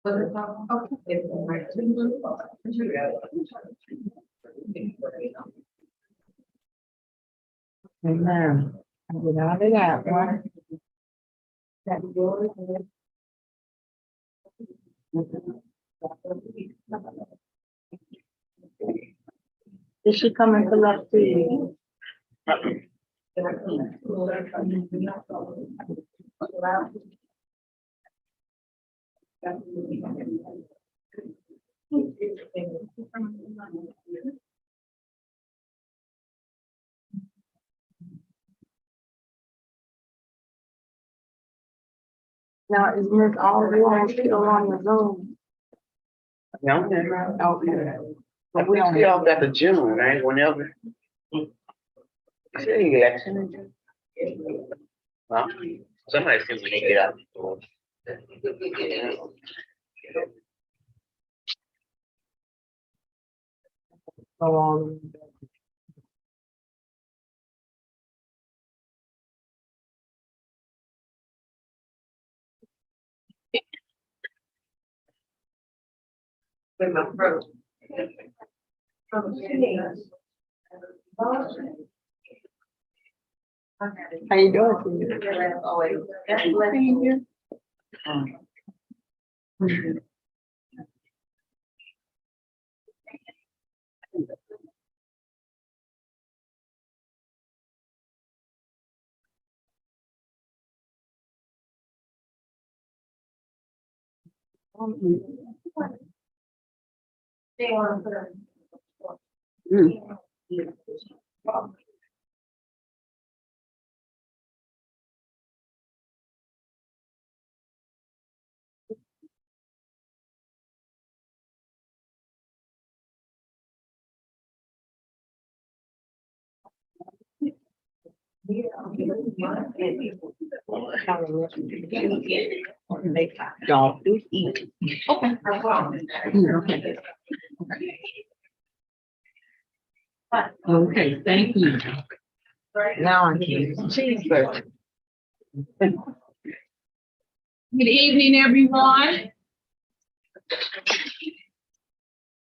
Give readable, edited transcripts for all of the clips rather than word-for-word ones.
Amen. Without it out, right? That's yours. Is she coming to left to you? Now, is Miss Oliver still on the Zoom? No, Okay. but we don't all got the June, right? Whenever. Is there an election in June? Well, somebody said we need to get out the door. Go on. In my throat. How you doing? Don't do eat. Okay. Okay, thank you. Now I can cheeseburger. Good evening, everyone.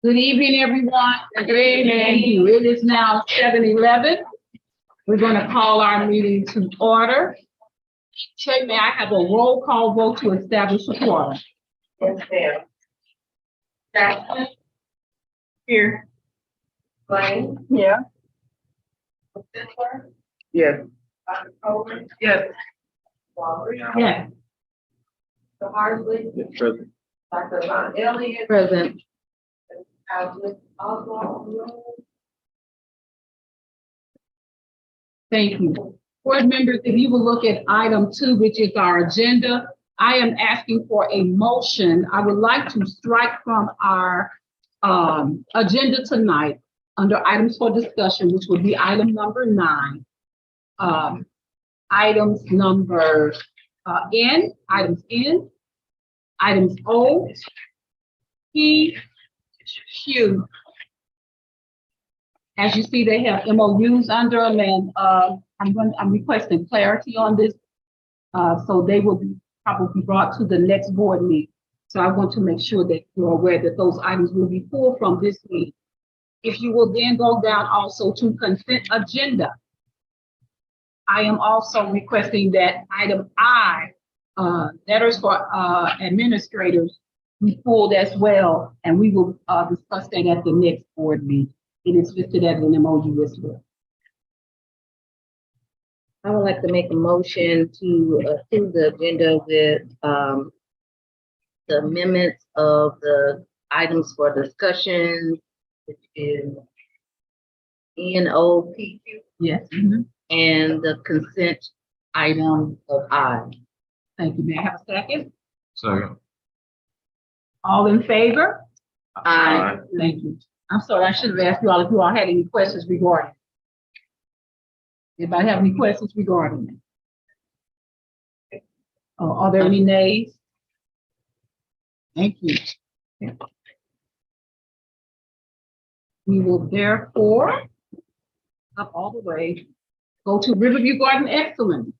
Good evening, everyone. Good evening. It is now 7:11. We're going to call our meeting to order. Shay, may I have a roll call vote to establish a quorum? Yes, ma'am. Jackson. Here. Blaine. Yeah. Sisler. Yes. Dr. Coleman. Yes. Walker. Yes. Mr. Hartley. Present. Dr. Ron Elliott. Present. Alex Oswald. Thank you. Board members, if you will look at item 2, which is our agenda, I am asking for a motion. I would like to strike from our agenda tonight under items for discussion, which would be item number 9. Items number N, items O, P, Q. As you see, they have MOUs under them, and I'm requesting clarity on this. So they will be probably brought to the next board meeting. So I want to make sure that you're aware that those items will be pulled from this meeting. If you will then go down also to consent agenda. I am also requesting that item I, letters for administrators, be pulled as well, and we will discuss that at the next board meeting. It is listed as an MOU as well. I would like to make a motion to approve the agenda with the amendments of the items for discussion, which is NOPQ, Yes. and the consent item of I. Thank you. May I have a second? Second. All in favor? Aye. Thank you. I'm sorry, I should have asked you all if you all had any questions regarding it. Anybody have any questions regarding it? Are there any nays? Thank you. We will therefore, up all the way, go to Riverview Garden Excellence.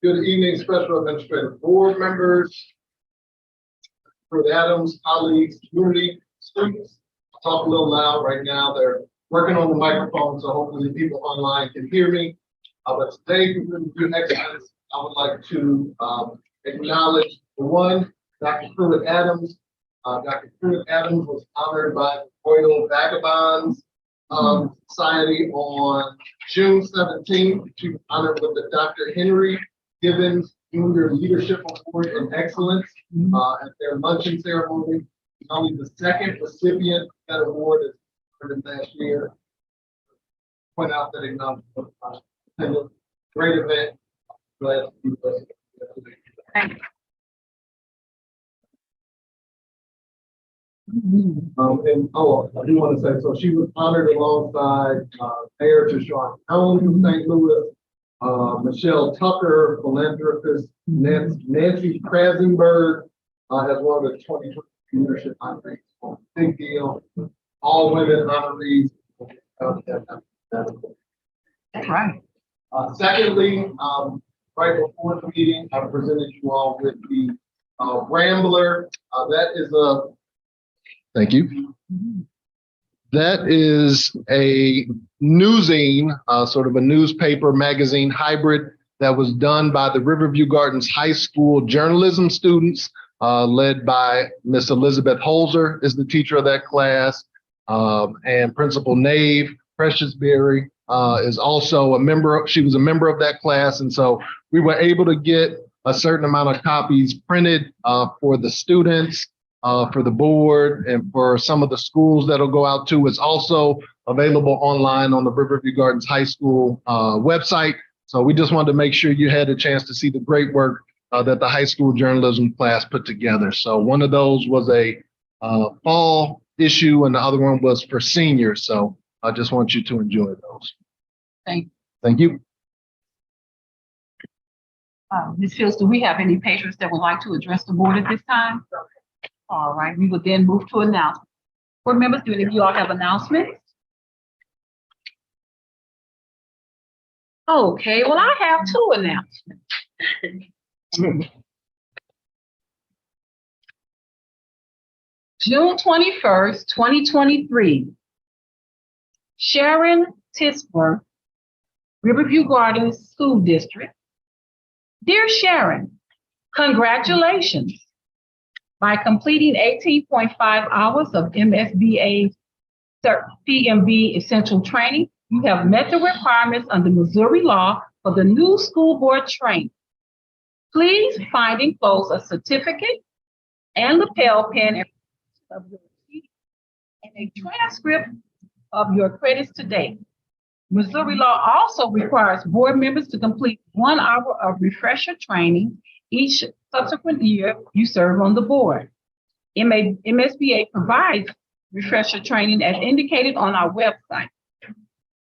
Good evening, Special Administrative Board members, Ruth Adams, colleagues, community, students. I'll talk a little loud right now. They're working on the microphone, so hopefully people online can hear me. But today, for Riverview Excellence, I would like to acknowledge the one, Dr. Pruitt Adams. Dr. Pruitt Adams was honored by the Royal Vagabonds Society on June 17th. She was honored with the Dr. Henry Gibbons Junior Leadership Award in Excellence at their luncheon ceremony. She's only the second recipient of that award in last year. Point out that acknowledgement. Great event. Glad to be with you. Thank you. And I do want to say, so she was honored alongside Mayor Deshaun Jones from St. Louis, Michelle Tucker, philanthropist, Nancy Krasenberg as one of the 2020 leadership honorees. Big deal. All women honorees. That's right. Secondly, right before the meeting, I presented you all with the Rambler. That is a Thank you. That is a newsine, sort of a newspaper magazine hybrid that was done by the Riverview Gardens High School journalism students, led by Miss Elizabeth Holzer is the teacher of that class, and Principal Nave Preciousberry is also a member. She was a member of that class, and so we were able to get a certain amount of copies printed for the students. For the board and for some of the schools that'll go out to. It's also available online on the Riverview Gardens High School website. So we just wanted to make sure you had a chance to see the great work that the high school journalism class put together. So one of those was a fall issue and the other one was for seniors. So I just want you to enjoy those. Thank you. Ms. Fields, do we have any patrons that would like to address the board at this time? All right, we will then move to announcements. Board members, do any of you all have announcements? Okay, well, I have two announcements. June 21st, 2023, Sharon Tisper, Riverview Gardens School District. Dear Sharon, congratulations. By completing 18.5 hours of MSBA PMB essential training, you have met the requirements under Missouri law for the new school board training. Please find enclosed a certificate and lapel pin of your receipt and a transcript of your credits to date. Missouri law also requires board members to complete 1 hour of refresher training each subsequent year you serve on the board. MSBA provides refresher training as indicated on our website.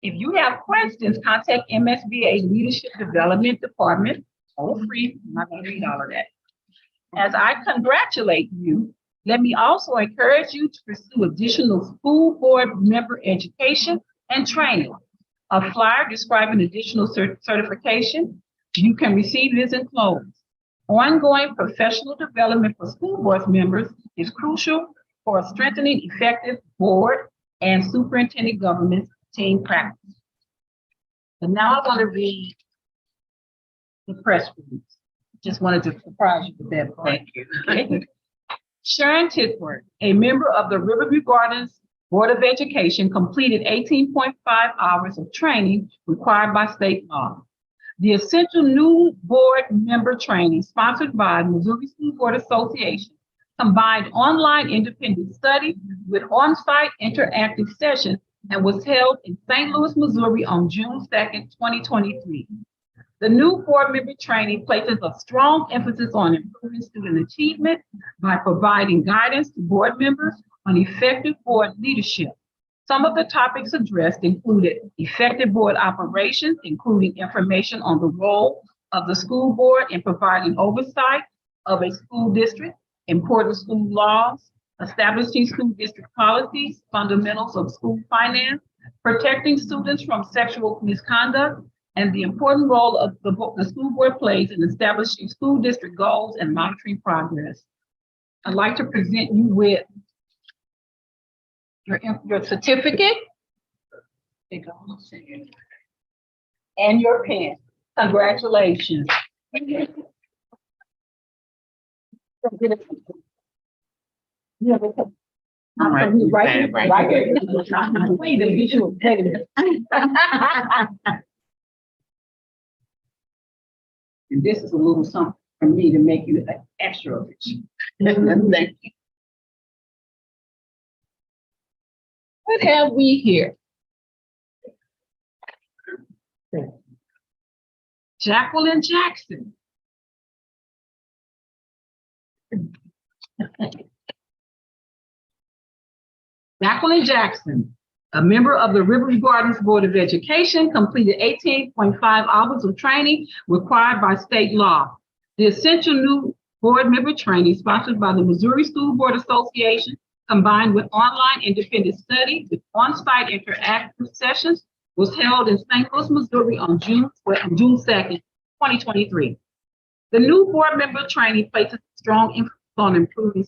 If you have questions, contact MSBA Leadership Development Department, toll free. I'm not going to read all of that. As I congratulate you, let me also encourage you to pursue additional school board member education and training. A flyer describing additional certification you can receive is enclosed. Ongoing professional development for school board members is crucial for strengthening effective board and superintendent government team practice. And now I'm going to read the press release. Just wanted to surprise you with that. Thank you. Sharon Tisper, a member of the Riverview Gardens Board of Education, completed 18.5 hours of training required by state law. The essential new board member training sponsored by Missouri School Board Association combined online independent study with on-site interactive sessions and was held in St. Louis, Missouri on June 2nd, 2023. The new board member training places a strong emphasis on improving student achievement by providing guidance to board members on effective board leadership. Some of the topics addressed included effective board operations, including information on the role of the school board in providing oversight of a school district, important school laws, establishing school district policies, fundamentals of school finance, protecting students from sexual misconduct, and the important role of the school board plays in establishing school district goals and monitoring progress. I'd like to present you with your certificate. There you go. And your pen. Congratulations. All right. Right here. Wait a minute. And this is a little something for me to make you extra rich. Thank you. What have we here? Jacqueline Jackson. Jacqueline Jackson, a member of the Riverview Gardens Board of Education, completed 18.5 hours of training required by state law. The essential new board member training sponsored by the Missouri School Board Association, combined with online independent study with on-site interactive sessions, was held in St. Louis, Missouri on June 2nd, 2023. The new board member training places strong emphasis on improving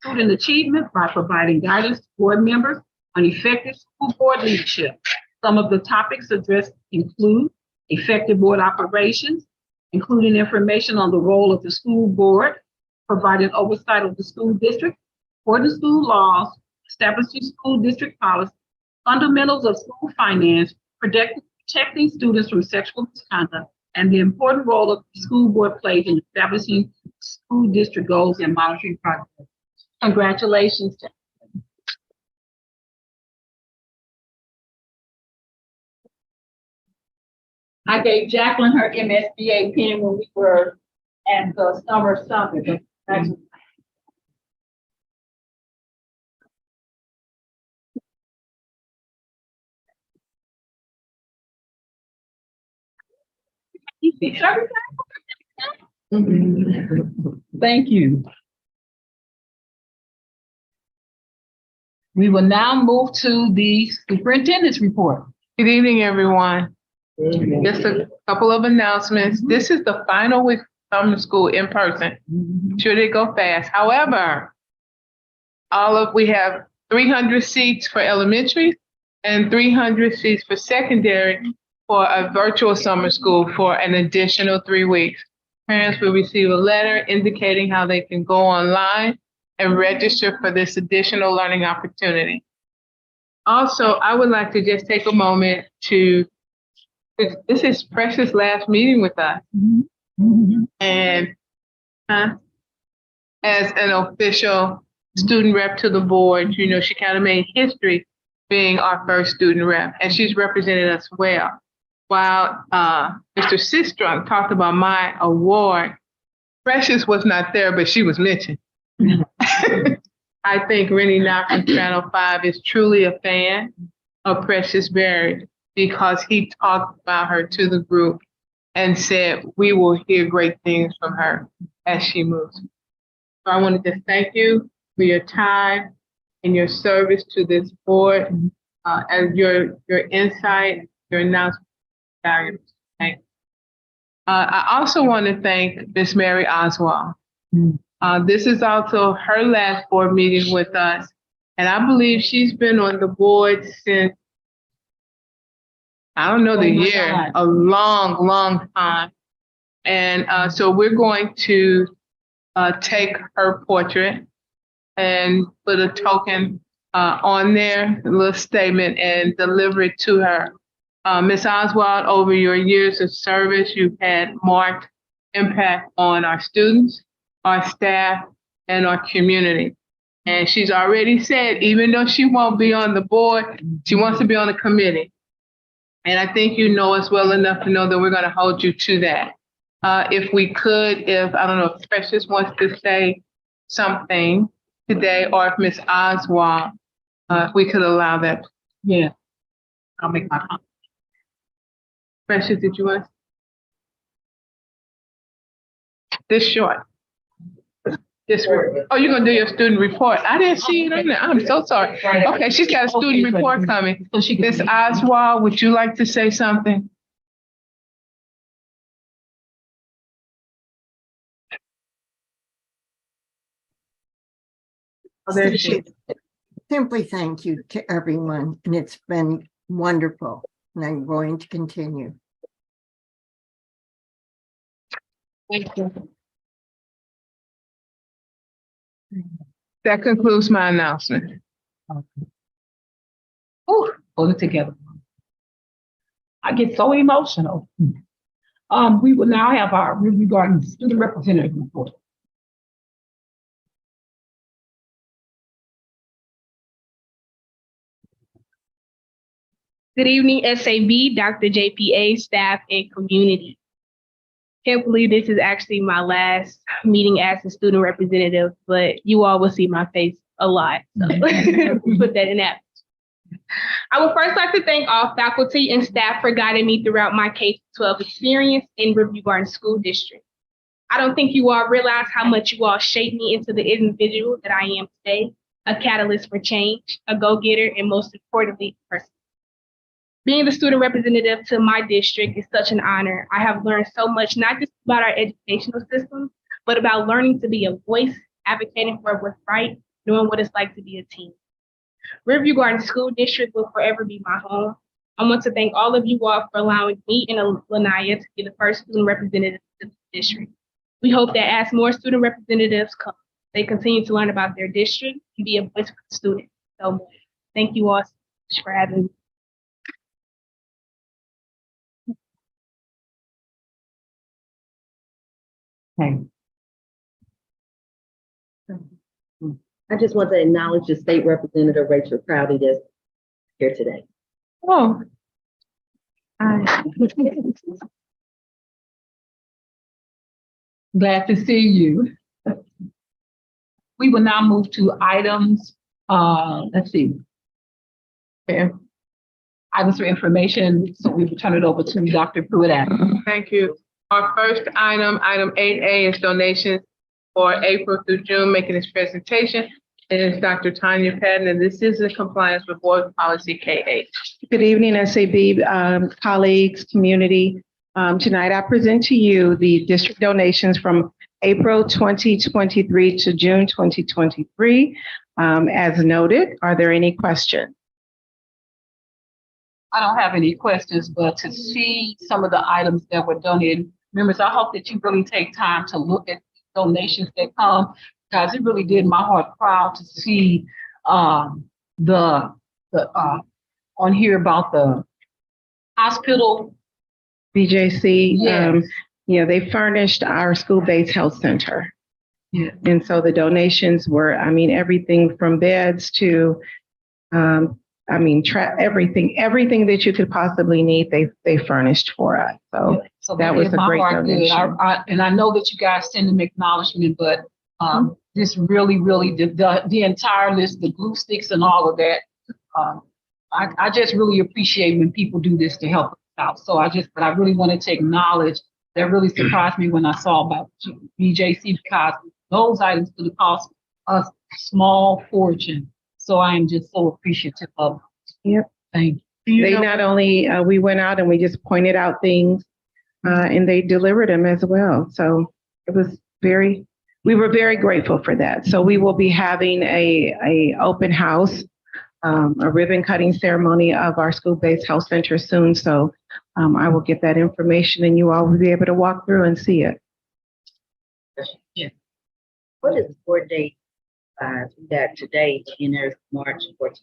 student achievement by providing guidance to board members on effective school board leadership. Some of the topics addressed include effective board operations, including information on the role of the school board, providing oversight of the school district, supporting school laws, establishing school district policy, fundamentals of school finance, protecting students from sexual misconduct, and the important role of the school board plays in establishing school district goals and monitoring progress. Congratulations. I gave Jacqueline her MSBA pen when we were at the summer summit. Thank you. We will now move to the superintendent's report. Good evening, everyone. Just a couple of announcements. This is the final week of summer school in person. Sure, they go fast. However, we have 300 seats for elementary and 300 seats for secondary for a virtual summer school for an additional 3 weeks. Parents will receive a letter indicating how they can go online and register for this additional learning opportunity. Also, I would like to just take a moment this is Precious' last meeting with us. And as an official student rep to the board, she kind of made history being our first student rep, and she's represented us well. While Mr. Sistrunk talked about my award, Precious was not there, but she was mentioned. I think Rennie Knott from Channel 5 is truly a fan of Precious Berry because he talked about her to the group and said, we will hear great things from her as she moves. So I want to just thank you for your time and your service to this board, and your insight, your announcement. Thank you. I also want to thank Miss Mary Oswald. This is also her last board meeting with us, and I believe she's been on the board since, I don't know the year, a long, long time. And so we're going to take her portrait and put a token on there, a little statement, and deliver it to her. Ms. Oswald, over your years of service, you've had marked impact on our students, our staff, and our community. And she's already said, even though she won't be on the board, she wants to be on the committee. And I think you know us well enough to know that we're going to hold you to that. If we could, I don't know if Precious wants to say something today, or if Ms. Oswald, we could allow that. Yeah, I'll make my comment. Precious, did you want to? This short. You're going to do your student report. I didn't see it on there. I'm so sorry. Okay, she's got a student report coming. Ms. Oswald, would you like to say something? Oh, there she is. Simply thank you to everyone, and it's been wonderful, and I'm going to continue. Thank you. That concludes my announcement. Oh, hold it together. I get so emotional. We will now have our regarding student representative report. Good evening, SAB, Dr. JPA, staff, and community. Can't believe this is actually my last meeting as a student representative, but you all will see my face a lot. So put that in that. I would first like to thank all faculty and staff for guiding me throughout my K-12 experience in Riverview Garden School District. I don't think you all realize how much you all shaped me into the individual that I am today, a catalyst for change, a go-getter, and most importantly, a person. Being the student representative to my district is such an honor. I have learned so much, not just about our educational system, but about learning to be a voice, advocating for what's right, knowing what it's like to be a team. Riverview Garden School District will forever be my home. I want to thank all of you all for allowing me and Lanaya to be the first student representative to the district. We hope that as more student representatives come, they continue to learn about their district and be a voice for the students. So thank you all so much for having me. Okay. I just want to acknowledge the state representative, Rachel Crowdy, that's here today. Oh. Glad to see you. We will now move to items, let's see. Okay. Items for information, so we will turn it over to Dr. Pruitt. Thank you. Our first item, item 8A, is donations for April through June. Making this presentation is Dr. Tanya Patton, and this is in compliance with Board Policy K8. Good evening, SAB colleagues, community. Tonight I present to you the district donations from April 2023 to June 2023. As noted, are there any questions? I don't have any questions, but to see some of the items that were donated, members, I hope that you really take time to look at donations that come, because it really did my heart proud to see on here about the hospital. BJC, Yes. They furnished our school-based health center. Yeah. And so the donations were, everything from beds to, everything that you could possibly need, they furnished for us. So that was did a my great heart good. donation. And I know that you guys send them acknowledgement, but this really, the entire list, the glue sticks and all of that. I just really appreciate when people do this to help us out. So but I really wanted to acknowledge that really surprised me when I saw about BJC, because those items could have cost us a small fortune. So I am just so appreciative of it. Yep. Thank you. They not only, we went out and we just pointed out things and they delivered them as well. So it was we were very grateful for that. So we will be having a open house, a ribbon cutting ceremony of our school-based health center soon. So I will get that information and you all will be able to walk through and see it. Yeah. What is the board date that today, and there's March 14th?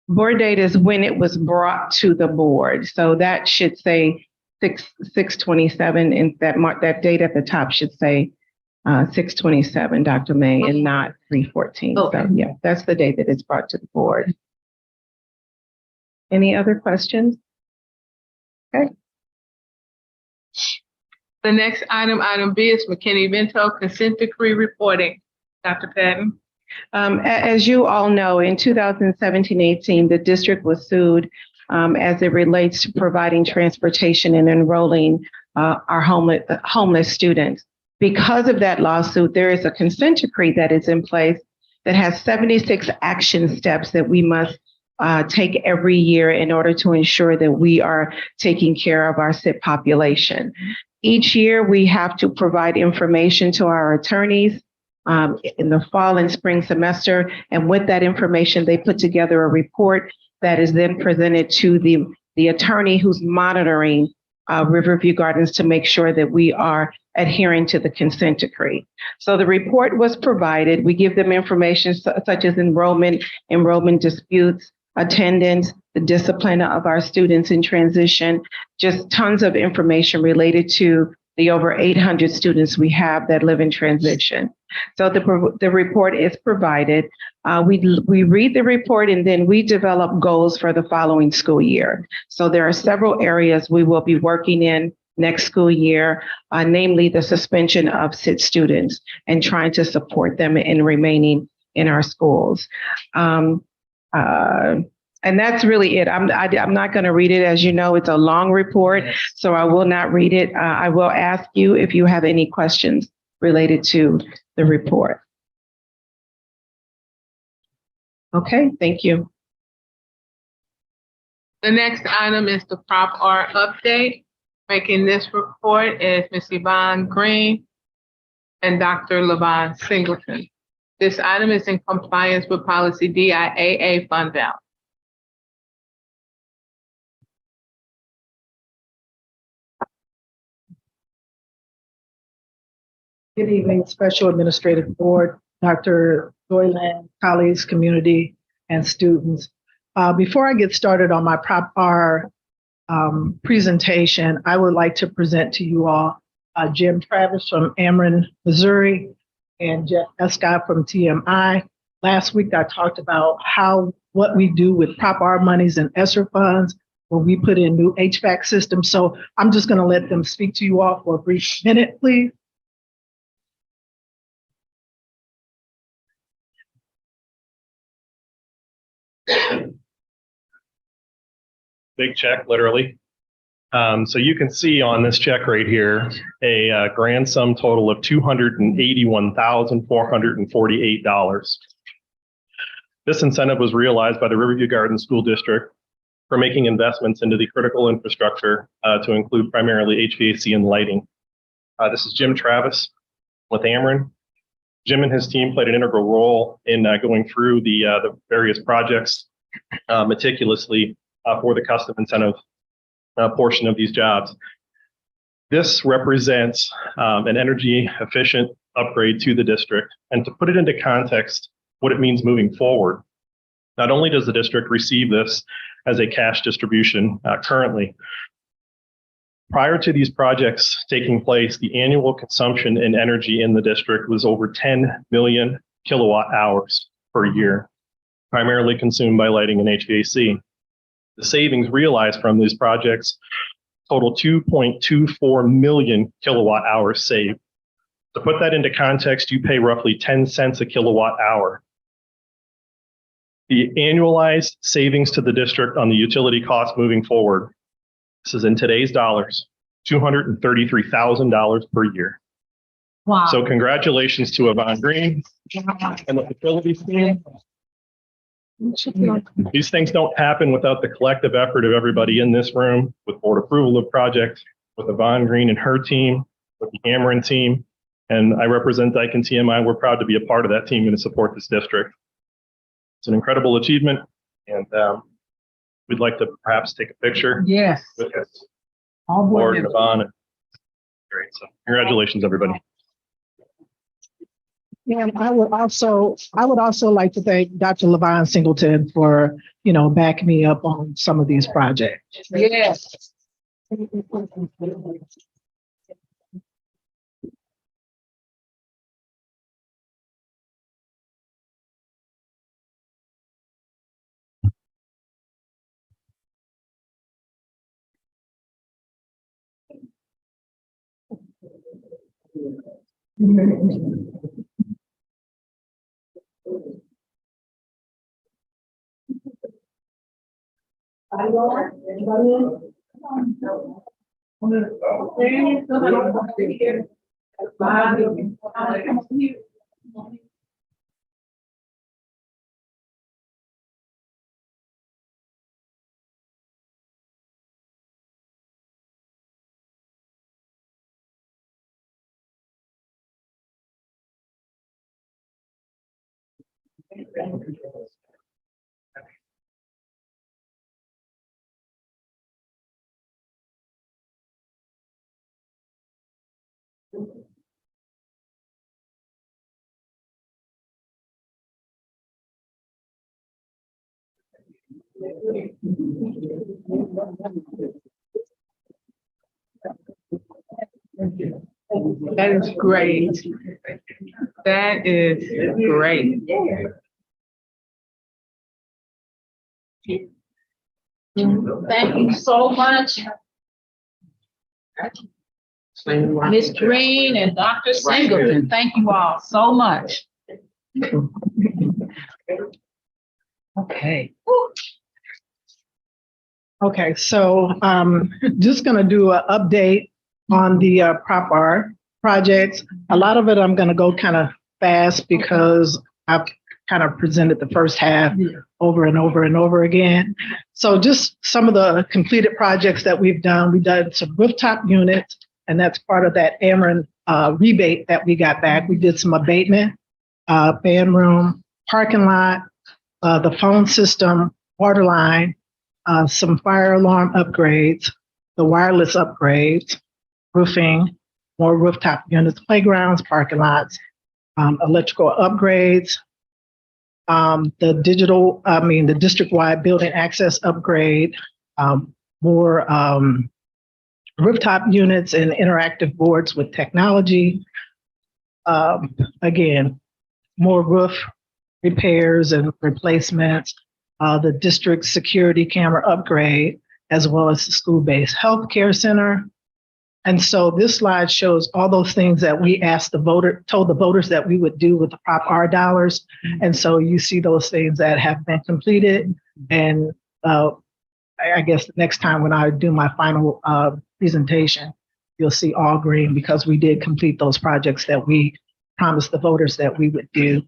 Board date is when it was brought to the board. So that should say 6/27, and that date at the top should say 6/27, Dr. May, and not 3/14. Okay. So yeah, that's the date that it's brought to the board. Any other questions? Okay. The next item, item B, is McKinney-Vento consent decree reporting. Dr. Patton. As you all know, in 2017-18, the district was sued as it relates to providing transportation and enrolling our homeless students. Because of that lawsuit, there is a consent decree that is in place that has 76 action steps that we must take every year in order to ensure that we are taking care of our SIP population. Each year, we have to provide information to our attorneys in the fall and spring semester. And with that information, they put together a report that is then presented to the attorney who's monitoring Riverview Gardens to make sure that we are adhering to the consent decree. So the report was provided. We give them information such as enrollment disputes, attendance, the discipline of our students in transition, just tons of information related to the over 800 students we have that live in transition. So the report is provided. We read the report and then we develop goals for the following school year. So there are several areas we will be working in next school year, namely the suspension of sit students and trying to support them in remaining in our schools. And that's really it. I'm not going to read it. As you know, it's a long report, so I will not read it. I will ask you if you have any questions related to the report. Okay, thank you. The next item is the Prop R update. Making this report is Ms. Yvonne Green and Dr. Levon Singleton. This item is in compliance with policy DIAA fund balance. Good evening, Special Administrative Board, Dr. Doylan, colleagues, community, and students. Before I get started on my Prop R presentation, I would like to present to you all Jim Travis from Ameren, Missouri, and Jeff Escott from TMI. Last week, I talked about what we do with Prop R monies and ESSER funds when we put in new HVAC systems. So I'm just going to let them speak to you all for a brief minute, please. Big check, literally. So you can see on this check right here, a grand sum total of $281,448. This incentive was realized by the Riverview Gardens School District for making investments into the critical infrastructure to include primarily HVAC and lighting. This is Jim Travis with Ameren. Jim and his team played an integral role in going through the various projects meticulously for the custom incentive portion of these jobs. This represents an energy efficient upgrade to the district. And to put it into context, what it means moving forward, not only does the district receive this as a cash distribution currently, prior to these projects taking place, the annual consumption in energy in the district was over 10 million kilowatt hours per year, primarily consumed by lighting and HVAC. The savings realized from these projects total 2.24 million kilowatt hours saved. To put that into context, you pay roughly 10 cents a kilowatt hour. The annualized savings to the district on the utility cost moving forward, this is in today's dollars, $233,000 per year. Wow. So congratulations to Yvonne Green and the facilities team. These things don't happen without the collective effort of everybody in this room, with board approval of projects, with Yvonne Green and her team, with the Ameren team. And I represent Dyke and TMI. We're proud to be a part of that team and to support this district. It's an incredible achievement, and we'd like to perhaps take a picture. Yes. With us. All Board board and members. Yvonne. Great. So congratulations, everybody. And I would also like to thank Dr. Levon Singleton for, backing me up on some of these projects. Yes. That is great. That is great. Thank you so much, Ms. Green and Dr. Singleton. Thank you all so much. Okay. Okay, so just gonna do an update on the Prop R projects. A lot of it I'm gonna go kind of fast because I've kind of presented the first half over and over and over again. So just some of the completed projects that we've done some rooftop units, and that's part of that Ameren rebate that we got back. We did some abatement, band room, parking lot, the phone system, water line, some fire alarm upgrades, the wireless upgrades, roofing, more rooftop units, playgrounds, parking lots, electrical upgrades, the district-wide building access upgrade, more rooftop units and interactive boards with technology. Again, more roof repairs and replacements, the district security camera upgrade, as well as the school-based healthcare center. And so this slide shows all those things that we told the voters that we would do with the Prop R dollars. And so you see those things that have been completed. And I guess the next time when I do my final presentation, you'll see all green because we did complete those projects that we promised the voters that we would do.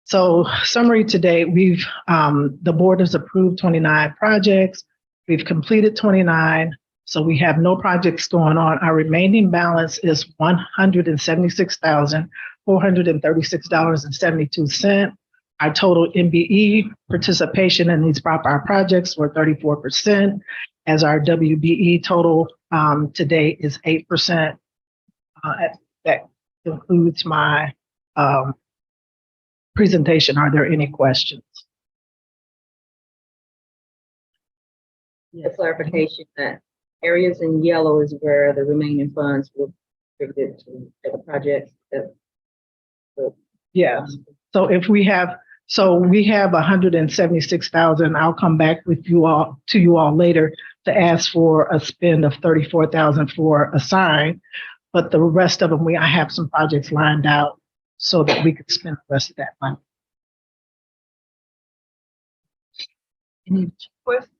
So summary today, the board has approved 29 projects. We've completed 29. So we have no projects going on. Our remaining balance is $176,436.72. Our total MBE participation in these Prop R projects were 34%, as our WBE total to date is 8%. That concludes my presentation. Are there any questions? The clarification that areas in yellow is where the remaining funds will be distributed to the projects. Yes. So we have 176,000. I'll come back to you all later to ask for a spend of 34,000 for a sign, but the rest of them, I have some projects lined out so that we could spend the rest of that money. Any questions?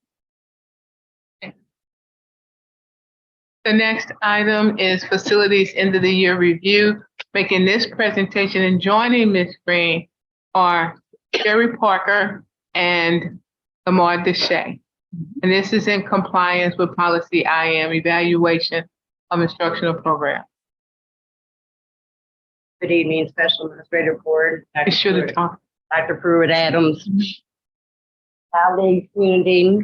The next item is facilities end of the year review. Making this presentation and joining Ms. Green are Sherry Parker and Lamar Deshay. And this is in compliance with policy IM, evaluation of instructional program. Good evening, Special Administrative Board. Be sure to talk. Dr. Pruitt Adams. Colleagues, community,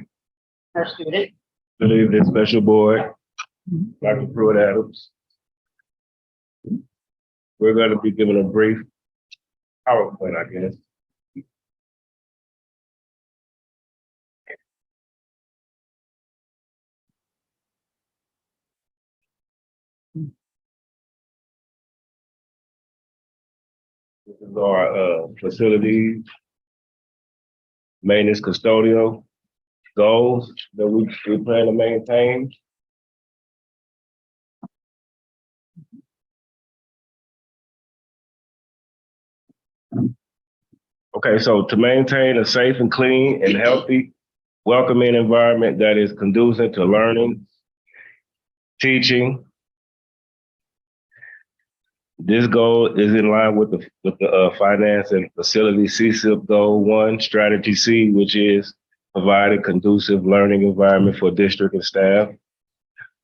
our student. Good evening, Special Board. Dr. Pruitt Adams. We're going to be giving a brief PowerPoint, I guess. This is our facility maintenance custodial goals that we plan to maintain. Okay, so to maintain a safe and clean and healthy, welcoming environment that is conducive to learning, teaching. This goal is in line with the finance and facility CSIP goal 1, strategy C, which is provide a conducive learning environment for district and staff.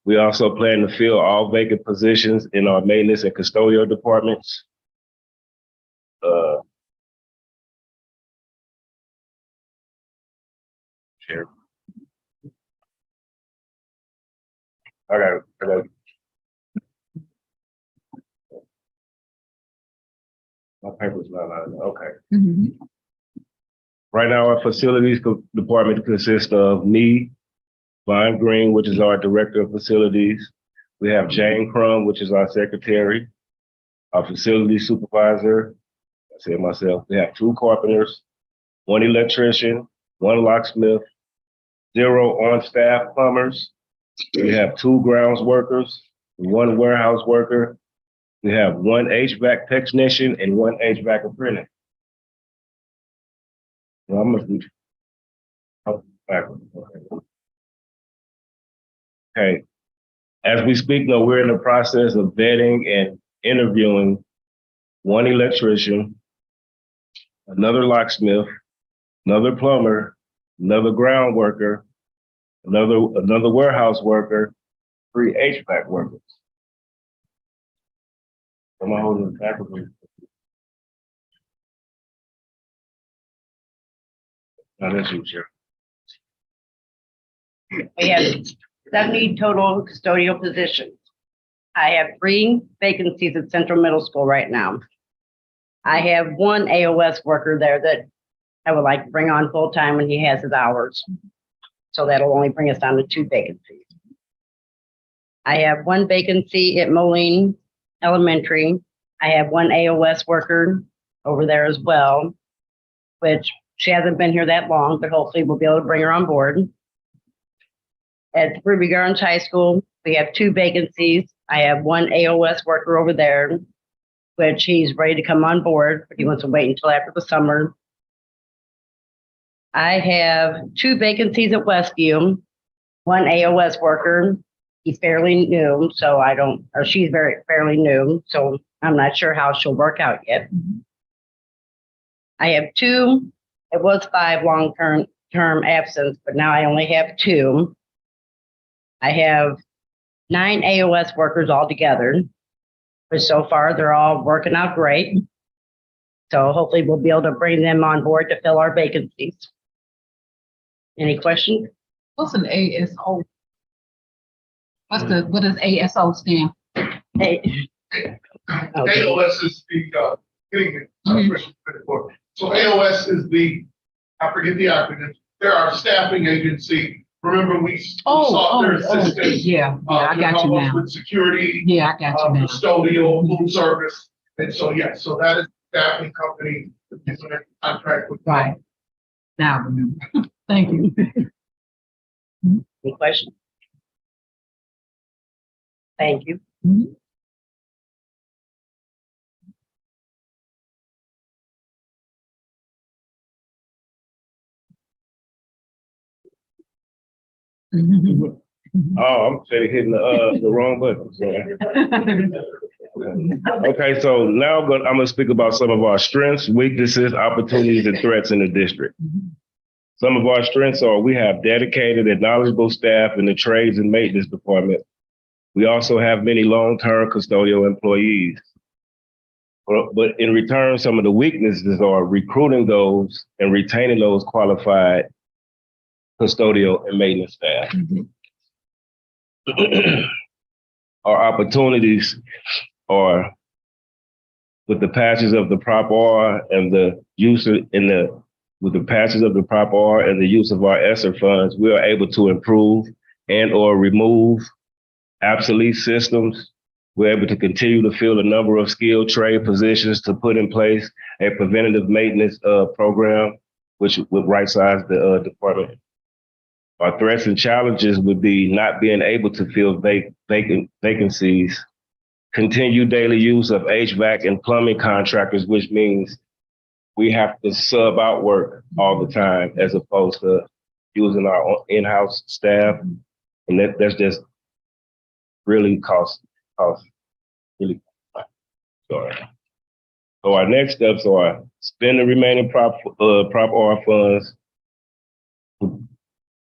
We also plan to fill all vacant positions in our maintenance and custodial departments. Chair. I got it. My paper's not on. Okay. Right now, our facilities department consists of me, Vaughn Green, which is our director of facilities. We have Jane Crum, which is our secretary, our facility supervisor. I said myself. We have 2 carpenters, 1 electrician, 1 locksmith, 0 on-staff plumbers. We have 2 grounds workers, 1 warehouse worker. We have 1 HVAC technician and 1 HVAC apprentice. Well, I must be backwards. Okay. As we speak, though, we're in the process of vetting and interviewing 1 electrician, another locksmith, another plumber, another ground worker, another warehouse worker, 3 HVAC workers. Am I holding it backwards? No, that's you, Chair. We have 70 total custodial positions. I have 3 vacancies at Central Middle School right now. I have 1 AOS worker there that I would like to bring on full time when he has his hours. So that'll only bring us down to 2 vacancies. I have 1 vacancy at Moline Elementary. I have 1 AOS worker over there as well, which she hasn't been here that long, but hopefully we'll be able to bring her on board. At Riverview Gardens High School, we have 2 vacancies. I have 1 AOS worker over there, which he's ready to come on board, but he wants to wait until after the summer. I have 2 vacancies at Westview, 1 AOS worker. He's fairly new, so she's fairly new, so I'm not sure how she'll work out yet. I have 2, it was 5 long-term absence, but now I only have 2. I have 9 AOS workers altogether, but so far they're all working out great. So hopefully we'll be able to bring them on board to fill our vacancies. Any questions? What's an ASO? What does ASO stand? Hey. Okay. AOS is so AOS is I forget the acronym. They're our staffing agency. Remember, we sought their assistance. Yeah, I got you help us now. with security, Yeah, I got you now. custodial, food service. And so, yeah, so that is staffing company that is in a contract with. Right. Now I remember. Thank you. Any questions? Thank you. Oh, I'm hitting the wrong button. Okay, so now I'm gonna speak about some of our strengths, weaknesses, opportunities, and threats in the district. Some of our strengths are we have dedicated and knowledgeable staff in the trades and maintenance department. We also have many long-term custodial employees. But in return, some of the weaknesses are recruiting those and retaining those qualified custodial and maintenance staff. Our opportunities are with the passage of the Prop R and the use with the passage of the Prop R and the use of our ESSER funds, we are able to improve and or remove obsolete systems. We're able to continue to fill a number of skilled trade positions to put in place a preventative maintenance program, which would right-size the department. Our threats and challenges would be not being able to fill vacancies, continue daily use of HVAC and plumbing contractors, which means we have to sub out work all the time as opposed to using our own in-house staff. And that's just really cost really. Sorry. So our next steps are spend the remaining Prop R funds,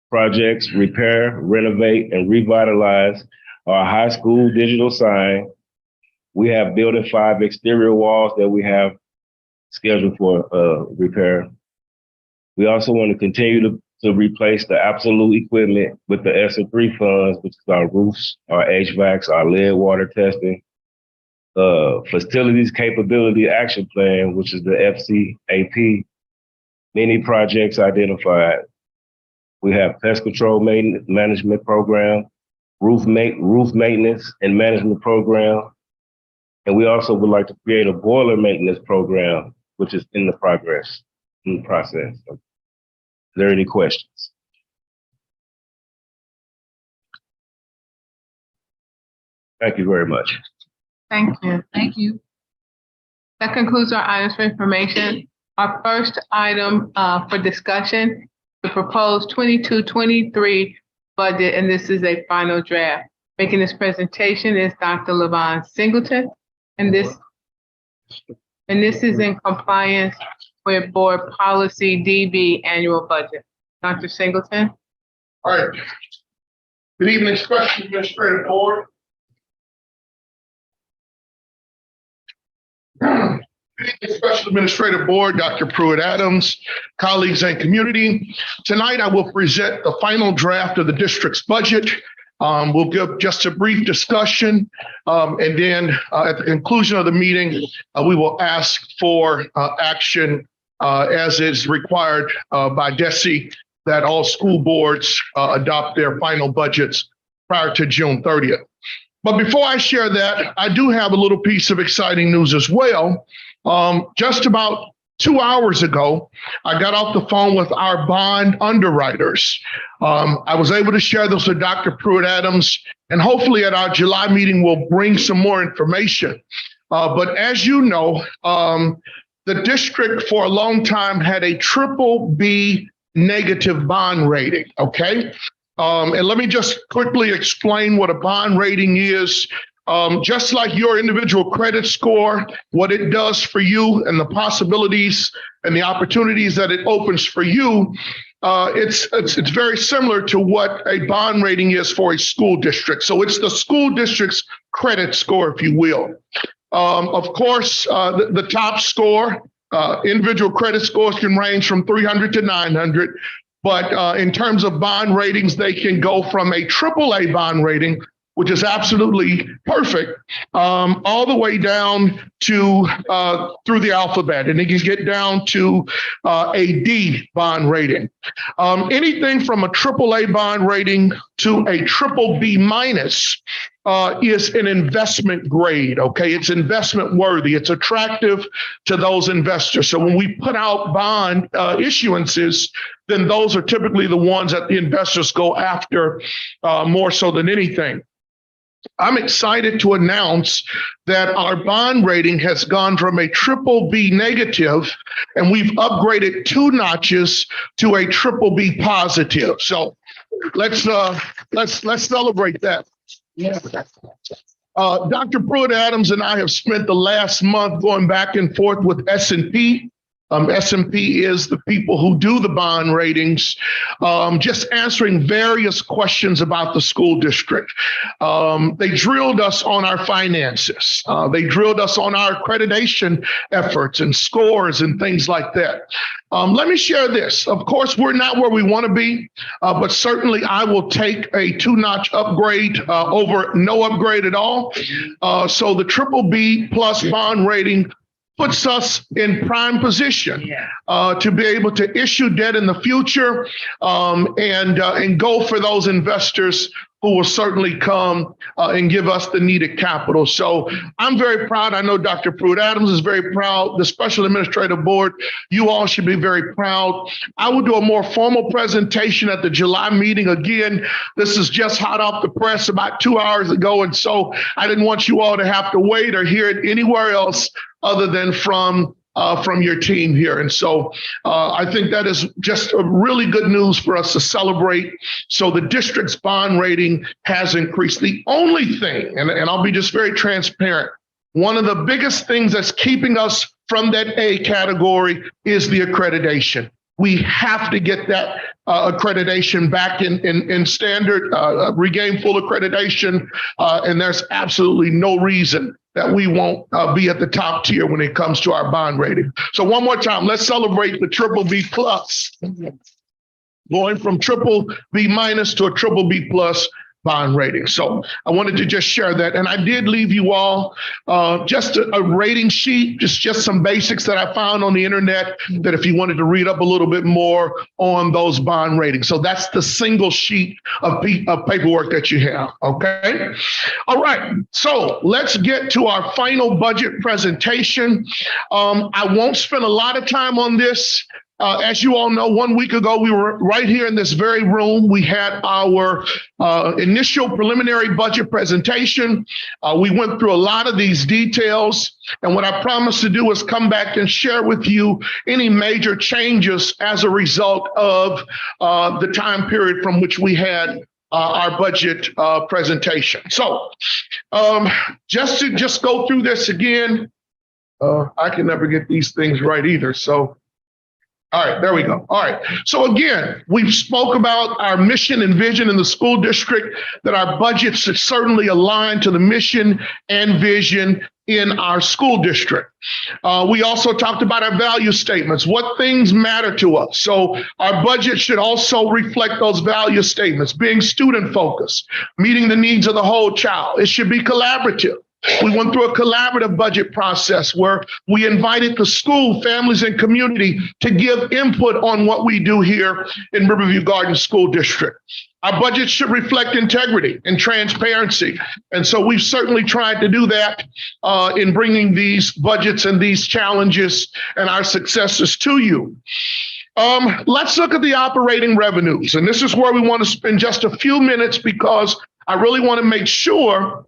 projects, repair, renovate, and revitalize our high school digital sign. We have building 5 exterior walls that we have scheduled for repair. We also want to continue to to replace the absolute equipment with the ESSER 3 funds, which is our roofs, our HVACs, our lead water testing, facilities capability action plan, which is the FCAP, many projects identified. We have pest control management program, roof maintenance and management program. And we also would like to create a boiler maintenance program, which is in the process. Are there any questions? Thank you very much. Thank you. Thank you. That concludes our items for information. Our first item for discussion, the proposed 22-23 budget, and this is a final draft. Making this presentation is Dr. Levon Singleton, and this is in compliance with Board Policy DB annual budget. Dr. Singleton? All right. Good evening, Special Administrative Board. Good evening, Special Administrative Board, Dr. Pruitt-Adams, colleagues and community. Tonight, I will present the final draft of the district's budget. We'll give just a brief discussion, and then at the conclusion of the meeting, we will ask for action as is required by DESE, that all school boards adopt their final budgets prior to June 30th. But before I share that, I do have a little piece of exciting news as well. Just about 2 hours ago, I got off the phone with our bond underwriters. I was able to share this with Dr. Pruitt-Adams, and hopefully at our July meeting, we'll bring some more information. But as you know, the district for a long time had a BBB negative bond rating, okay? And let me just quickly explain what a bond rating is. Just like your individual credit score, what it does for you and the possibilities and the opportunities that it opens for you, it's very similar to what a bond rating is for a school district. So it's the school district's credit score, if you will. Of course, the top score, individual credit scores can range from 300 to 900. But in terms of bond ratings, they can go from a AAA bond rating, which is absolutely perfect, all the way down to through the alphabet, and it can get down to a D bond rating. Anything from a AAA bond rating to a BBB minus is an investment grade, okay? It's investment worthy. It's attractive to those investors. So when we put out bond issuances, then those are typically the ones that the investors go after more so than anything. I'm excited to announce that our bond rating has gone from a BBB negative, and we've upgraded 2 notches to a BBB positive. So let's celebrate that. Yeah. Dr. Pruitt-Adams and I have spent the last month going back and forth with S&P. S&P is the people who do the bond ratings, just answering various questions about the school district. They drilled us on our finances. They drilled us on our accreditation efforts and scores and things like that. Let me share this. Of course, we're not where we want to be, but certainly I will take a 2-notch upgrade over no upgrade at all. So the BBB plus bond rating puts us in prime position to be able to issue debt in the future and go for those investors who will certainly come and give us the needed capital. So I'm very proud. I know Dr. Pruitt-Adams is very proud. The Special Administrative Board, you all should be very proud. I will do a more formal presentation at the July meeting. Again, this is just hot off the press about 2 hours ago. And so I didn't want you all to have to wait or hear it anywhere else other than from your team here. And so I think that is just a really good news for us to celebrate. So the district's bond rating has increased. The only thing, and I'll be just very transparent, one of the biggest things that's keeping us from that A category is the accreditation. We have to get that accreditation back in standard, regain full accreditation, and there's absolutely no reason that we won't be at the top tier when it comes to our bond rating. So one more time, let's celebrate the BBB plus. going from triple B minus to a triple B plus bond rating. So I wanted to just share that. And I did leave you all just a rating sheet, just some basics that I found on the internet that if you wanted to read up a little bit more on those bond ratings. So that's the single sheet of paperwork that you have, okay? All right, so let's get to our final budget presentation. I won't spend a lot of time on this. As you all know, 1 week ago, we were right here in this very room. We had our initial preliminary budget presentation. We went through a lot of these details. And what I promised to do is come back and share with you any major changes as a result of the time period from which we had our budget presentation. So just to go through this again, I can never get these things right either. So. All right, there we go. All right. So again, we've spoke about our mission and vision in the school district, that our budgets should certainly align to the mission and vision in our school district. We also talked about our value statements, what things matter to us. So our budget should also reflect those value statements, being student focused, meeting the needs of the whole child. It should be collaborative. We went through a collaborative budget process where we invited the school, families, and community to give input on what we do here in Riverview Gardens School District. Our budget should reflect integrity and transparency. And so we've certainly tried to do that in bringing these budgets and these challenges and our successes to you. Let's look at the operating revenues. And this is where we want to spend just a few minutes, because I really want to make sure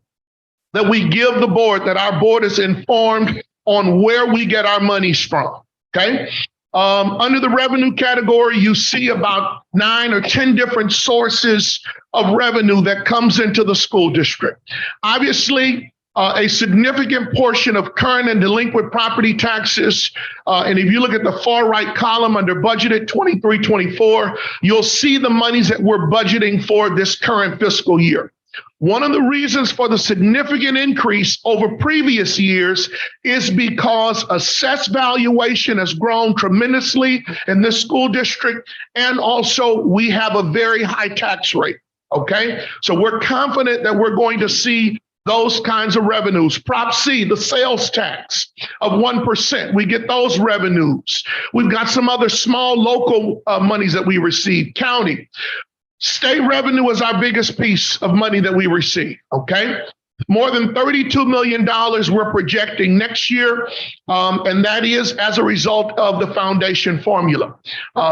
that we give the board, that our board is informed on where we get our monies from, okay? Under the revenue category, you see about 9 or 10 different sources of revenue that comes into the school district. Obviously, a significant portion of current and delinquent property taxes. And if you look at the far right column under budgeted 23-24, you'll see the monies that we're budgeting for this current fiscal year. One of the reasons for the significant increase over previous years is because assessed valuation has grown tremendously in this school district. And also we have a very high tax rate, okay? So we're confident that we're going to see those kinds of revenues. Prop C, the sales tax of 1%, we get those revenues. We've got some other small local monies that we receive, county. State revenue is our biggest piece of money that we receive, okay? More than $32 million we're projecting next year, and that is as a result of the foundation formula.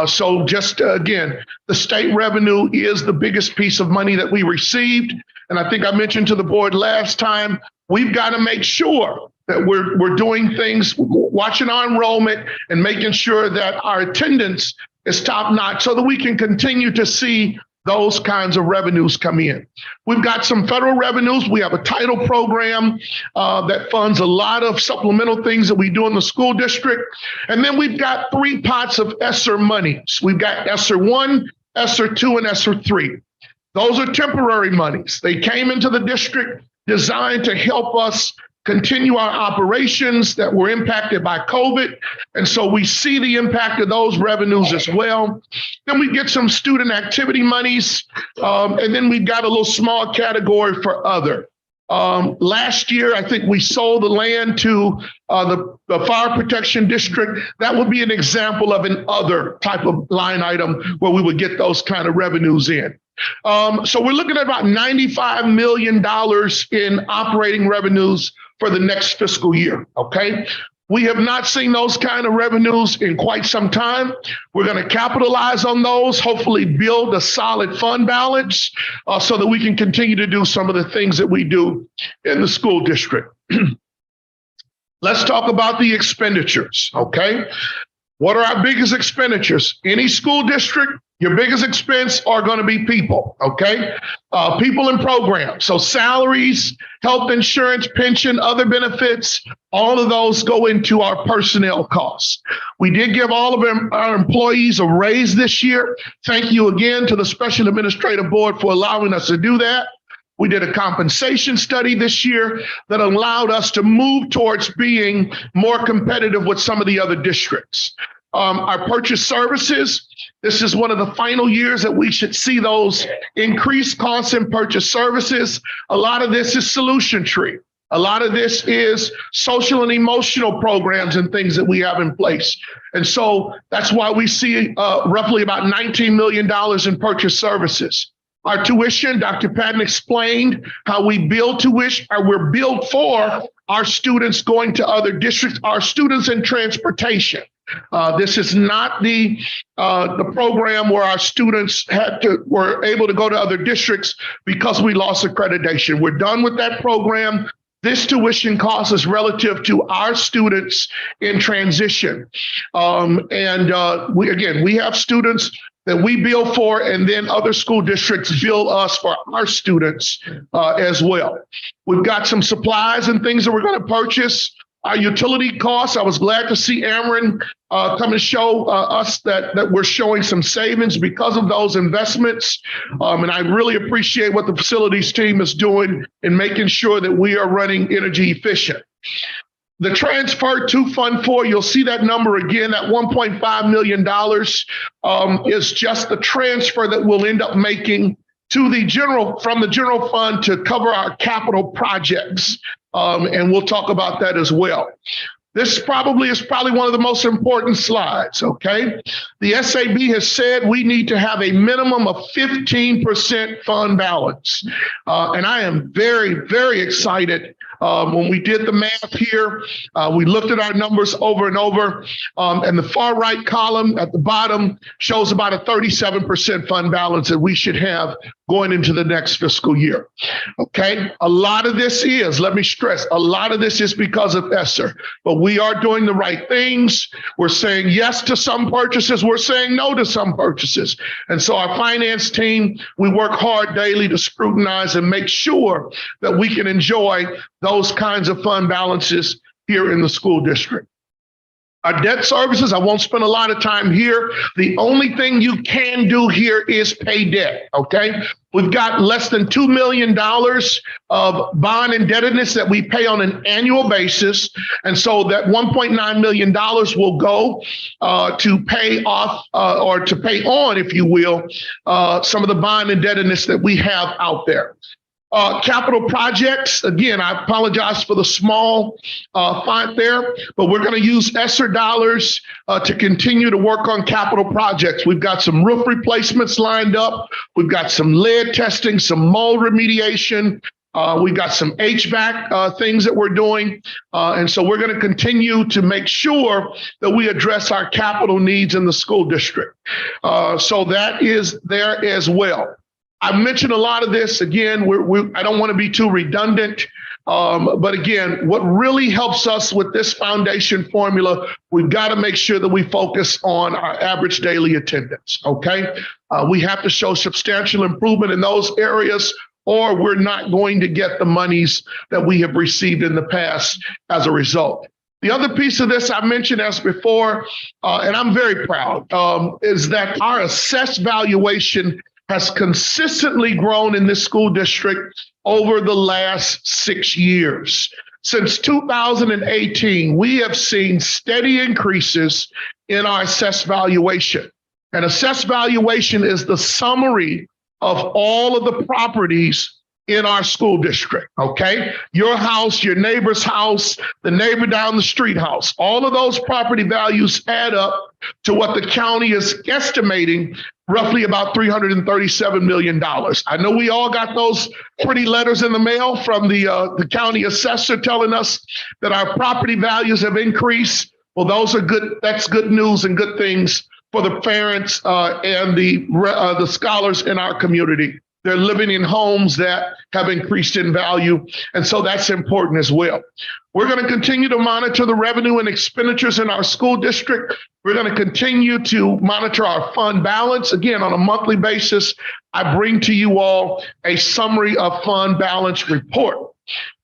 So just again, the state revenue is the biggest piece of money that we received. And I think I mentioned to the board last time, we've got to make sure that we're doing things, watching our enrollment and making sure that our attendance is top notch so that we can continue to see those kinds of revenues come in. We've got some federal revenues. We have a title program that funds a lot of supplemental things that we do in the school district. And then we've got 3 pots of ESSER monies. We've got ESSER 1, ESSER 2, and ESSER 3. Those are temporary monies. They came into the district designed to help us continue our operations that were impacted by COVID. And so we see the impact of those revenues as well. Then we get some student activity monies. And then we've got a little small category for other. Last year, I think we sold the land to the Fire Protection District. That would be an example of an other type of line item where we would get those kind of revenues in. So we're looking at about $95 million in operating revenues for the next fiscal year, okay? We have not seen those kind of revenues in quite some time. We're going to capitalize on those, hopefully build a solid fund balance so that we can continue to do some of the things that we do in the school district. Let's talk about the expenditures, okay? What are our biggest expenditures? Any school district, your biggest expense are going to be people, okay? People and programs. So salaries, health insurance, pension, other benefits, all of those go into our personnel costs. We did give all of our employees a raise this year. Thank you again to the Special Administrative Board for allowing us to do that. We did a compensation study this year that allowed us to move towards being more competitive with some of the other districts. Our purchase services, this is one of the final years that we should see those increased costs in purchase services. A lot of this is solution tree. A lot of this is social and emotional programs and things that we have in place. And so that's why we see roughly about $19 million in purchase services. Our tuition, Dr. Patton explained how we build tuition, or we're billed for our students going to other districts, our students in transportation. This is not the program where our students were able to go to other districts because we lost accreditation. We're done with that program. This tuition cost is relative to our students in transition. We have students that we bill for, and then other school districts bill us for our students as well. We've got some supplies and things that we're going to purchase. Our utility costs, I was glad to see Ameren come and show us that we're showing some savings because of those investments. And I really appreciate what the facilities team is doing in making sure that we are running energy efficient. The transfer to Fund 4, you'll see that number again, that $1.5 million is just the transfer that we'll end up making to from the general fund to cover our capital projects. And we'll talk about that as well. This is probably one of the most important slides, okay? The SAB has said we need to have a minimum of 15% fund balance. And I am very, very excited. When we did the math here, we looked at our numbers over and over, and the far right column at the bottom shows about a 37% fund balance that we should have going into the next fiscal year. Okay, a lot of this is, let me stress, a lot of this is because of ESSER, but we are doing the right things. We're saying yes to some purchases. We're saying no to some purchases. And so our finance team, we work hard daily to scrutinize and make sure that we can enjoy those kinds of fund balances here in the school district. Our debt services, I won't spend a lot of time here. The only thing you can do here is pay debt, okay? We've got less than $2 million of bond indebtedness that we pay on an annual basis. And so that $1.9 million will go to pay off or to pay on, if you will, some of the bond indebtedness that we have out there. Capital projects, again, I apologize for the small font there, but we're going to use ESSER dollars to continue to work on capital projects. We've got some roof replacements lined up. We've got some lead testing, some mold remediation. We've got some HVAC things that we're doing. And so we're going to continue to make sure that we address our capital needs in the school district. So that is there as well. I mentioned a lot of this. Again, I don't want to be too redundant, but again, what really helps us with this foundation formula, we've got to make sure that we focus on our average daily attendance, okay? We have to show substantial improvement in those areas, or we're not going to get the monies that we have received in the past as a result. The other piece of this I mentioned as before, and I'm very proud, is that our assessed valuation has consistently grown in this school district over the last 6 years. Since 2018, we have seen steady increases in our assessed valuation. And assessed valuation is the summary of all of the properties in our school district, okay? Your house, your neighbor's house, the neighbor down the street house, all of those property values add up to what the county is estimating roughly about $337 million. I know we all got those pretty letters in the mail from the county assessor telling us that our property values have increased. Well, those are good. That's good news and good things for the parents and the scholars in our community. They're living in homes that have increased in value. And so that's important as well. We're going to continue to monitor the revenue and expenditures in our school district. We're going to continue to monitor our fund balance. Again, on a monthly basis, I bring to you all a summary of fund balance report.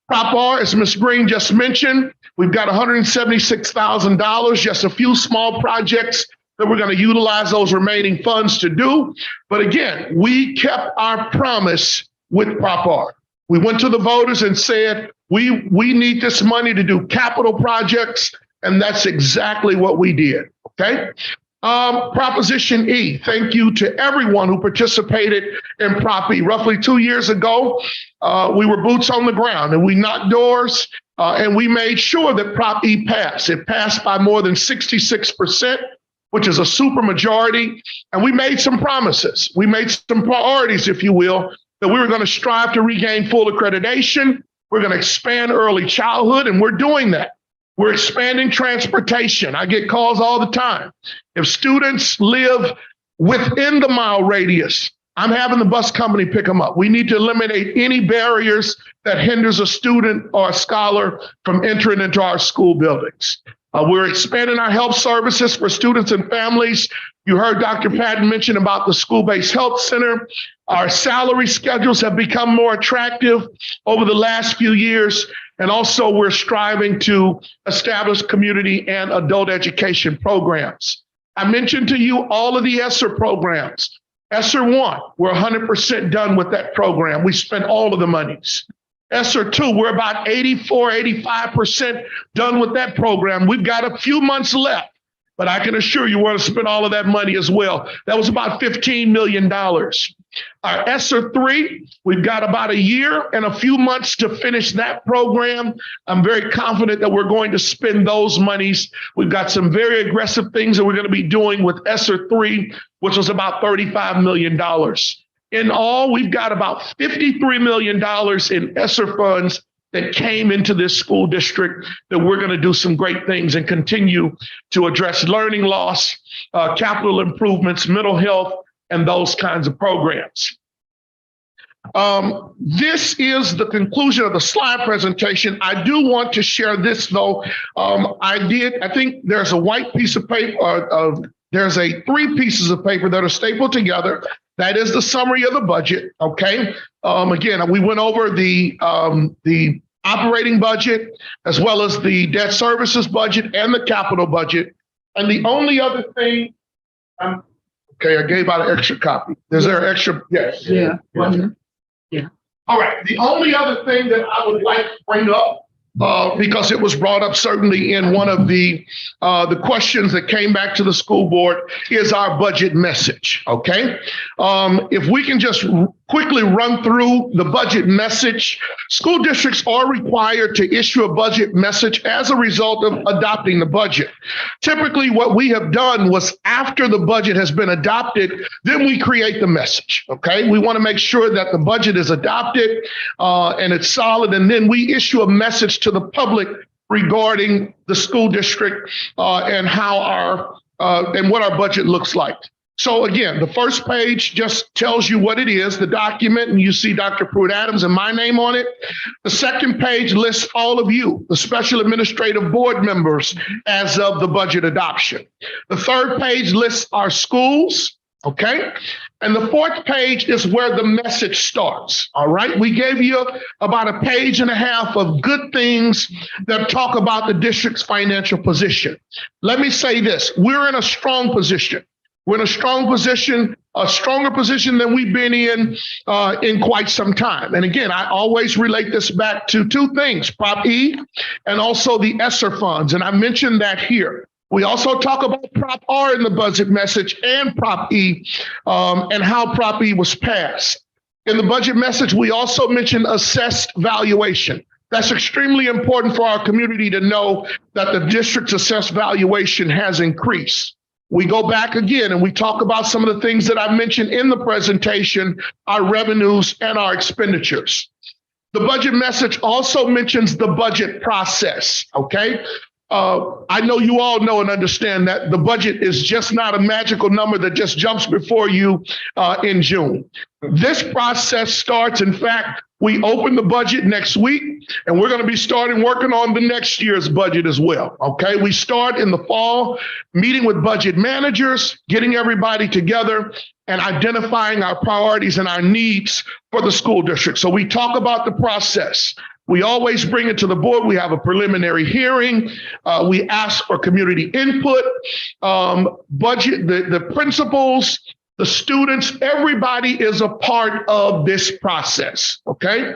Prop R, as Ms. Green just mentioned, we've got $176,000, just a few small projects that we're going to utilize those remaining funds to do. But again, we kept our promise with Prop R. We went to the voters and said, we need this money to do capital projects, and that's exactly what we did. Okay. Proposition E, thank you to everyone who participated in Prop E. Roughly 2 years ago, we were boots on the ground and we knocked doors and we made sure that Prop E passed. It passed by more than 66%, which is a super majority. And we made some promises. We made some priorities, if you will, that we were going to strive to regain full accreditation. We're going to expand early childhood, and we're doing that. We're expanding transportation. I get calls all the time. If students live within the mile radius, I'm having the bus company pick them up. We need to eliminate any barriers that hinders a student or a scholar from entering into our school buildings. We're expanding our health services for students and families. You heard Dr. Patton mention about the school-based health center. Our salary schedules have become more attractive over the last few years. And also we're striving to establish community and adult education programs. I mentioned to you all of the ESSER programs. ESSER 1, we're 100% done with that program. We spent all of the monies. ESSER 2, we're about 85% done with that program. We've got a few months left, but I can assure you we're going to spend all of that money as well. That was about $15 million. Our ESSER 3, we've got about a year and a few months to finish that program. I'm very confident that we're going to spend those monies. We've got some very aggressive things that we're going to be doing with ESSER 3, which was about $35 million. In all, we've got about $53 million in ESSER funds that came into this school district that we're going to do some great things and continue to address learning loss, capital improvements, mental health, and those kinds of programs. This is the conclusion of the slide presentation. I do want to share this though. I think there's a white piece of paper, there's 3 pieces of paper that are stapled together. That is the summary of the budget, okay? Again, we went over the operating budget as well as the debt services budget and the capital budget. And the only other thing, okay, I gave out an extra copy. Is there an extra? Yes. Yeah. Yeah. All right. The only other thing that I would like to bring up, because it was brought up certainly in one of the questions that came back to the school board, is our budget message. Okay. If we can just quickly run through the budget message. School districts are required to issue a budget message as a result of adopting the budget. Typically, what we have done was after the budget has been adopted, then we create the message. Okay. We want to make sure that the budget is adopted and it's solid, and then we issue a message to the public regarding the school district and how and what our budget looks like. So again, the first page just tells you what it is, the document, and you see Dr. Pruitt-Adams and my name on it. The second page lists all of you, the special administrative board members, as of the budget adoption. The third page lists our schools, okay? And the fourth page is where the message starts, all right? We gave you about a page and a half of good things that talk about the district's financial position. Let me say this, we're in a strong position. We're in a strong position, a stronger position than we've been in quite some time. And again, I always relate this back to 2 things, Prop E and also the ESSER funds. And I mentioned that here. We also talk about Prop R in the budget message and Prop E and how Prop E was passed. In the budget message, we also mentioned assessed valuation. That's extremely important for our community to know that the district's assessed valuation has increased. We go back again and we talk about some of the things that I mentioned in the presentation, our revenues and our expenditures. The budget message also mentions the budget process, okay? I know you all know and understand that the budget is just not a magical number that just jumps before you in June. This process starts, in fact, we open the budget next week, and we're going to be starting working on the next year's budget as well, okay? We start in the fall, meeting with budget managers, getting everybody together, and identifying our priorities and our needs for the school district. So we talk about the process. We always bring it to the board. We have a preliminary hearing. We ask for community input, budget, the principals, the students, everybody is a part of this process, okay?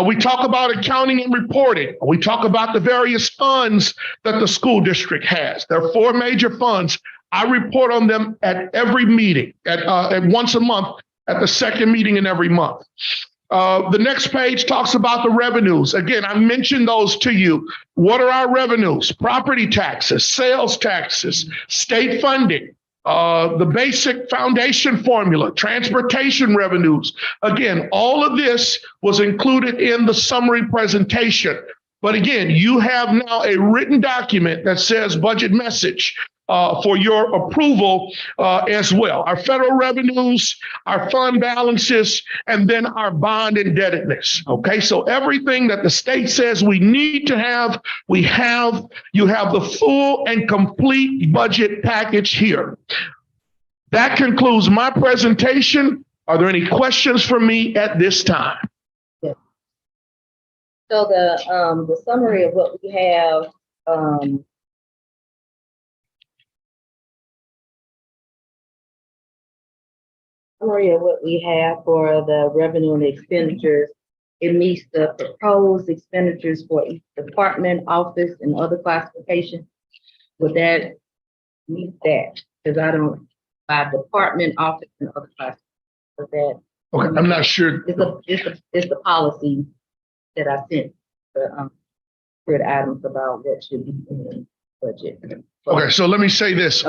We talk about accounting and reporting. We talk about the various funds that the school district has. There are 4 major funds. I report on them at every meeting, at once a month, at the second meeting in every month. The next page talks about the revenues. Again, I mentioned those to you. What are our revenues? Property taxes, sales taxes, state funding, the basic foundation formula, transportation revenues. Again, all of this was included in the summary presentation. But again, you have now a written document that says budget message for your approval as well. Our federal revenues, our fund balances, and then our bond indebtedness. Okay, so everything that the state says we need to have, we have. You have the full and complete budget package here. That concludes my presentation. Are there any questions for me at this time? Yes. So the summary of what we have, summary of what we have for the revenue and expenditures, it meets the proposed expenditures for each department, office, and other classifications. Would that meet that? Because I don't, by department, office, and other classifications. Would that? Okay, I'm not sure. It's the policy that I sent the grid items about what should be in the budget. Okay, so let me say this.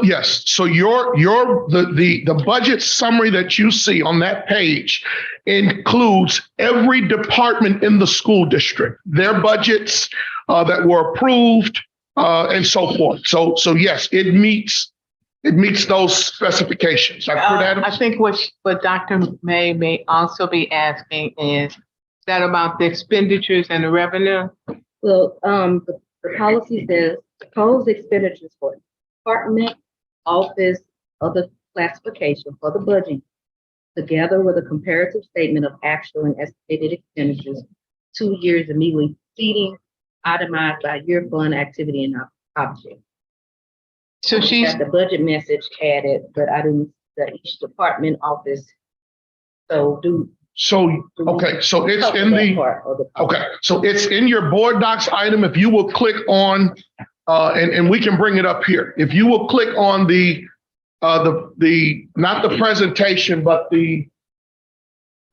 Yes. So the budget summary that you see on that page includes every department in the school district, their budgets that were approved, and so forth. So yes, it meets those specifications. I think what Dr. may also be asking is that about the expenditures and the revenue? Well, the policy says proposed expenditures for department, office, other classification for the budget, together with a comparative statement of actual and estimated expenditures 2 years immediately preceding, itemized by year, fund, activity, and object. So she's got the budget message added, but I didn't see each department, office. So it's in so it's in your board docs item. If you will click on, and we can bring it up here. If you will click on the not the presentation, but the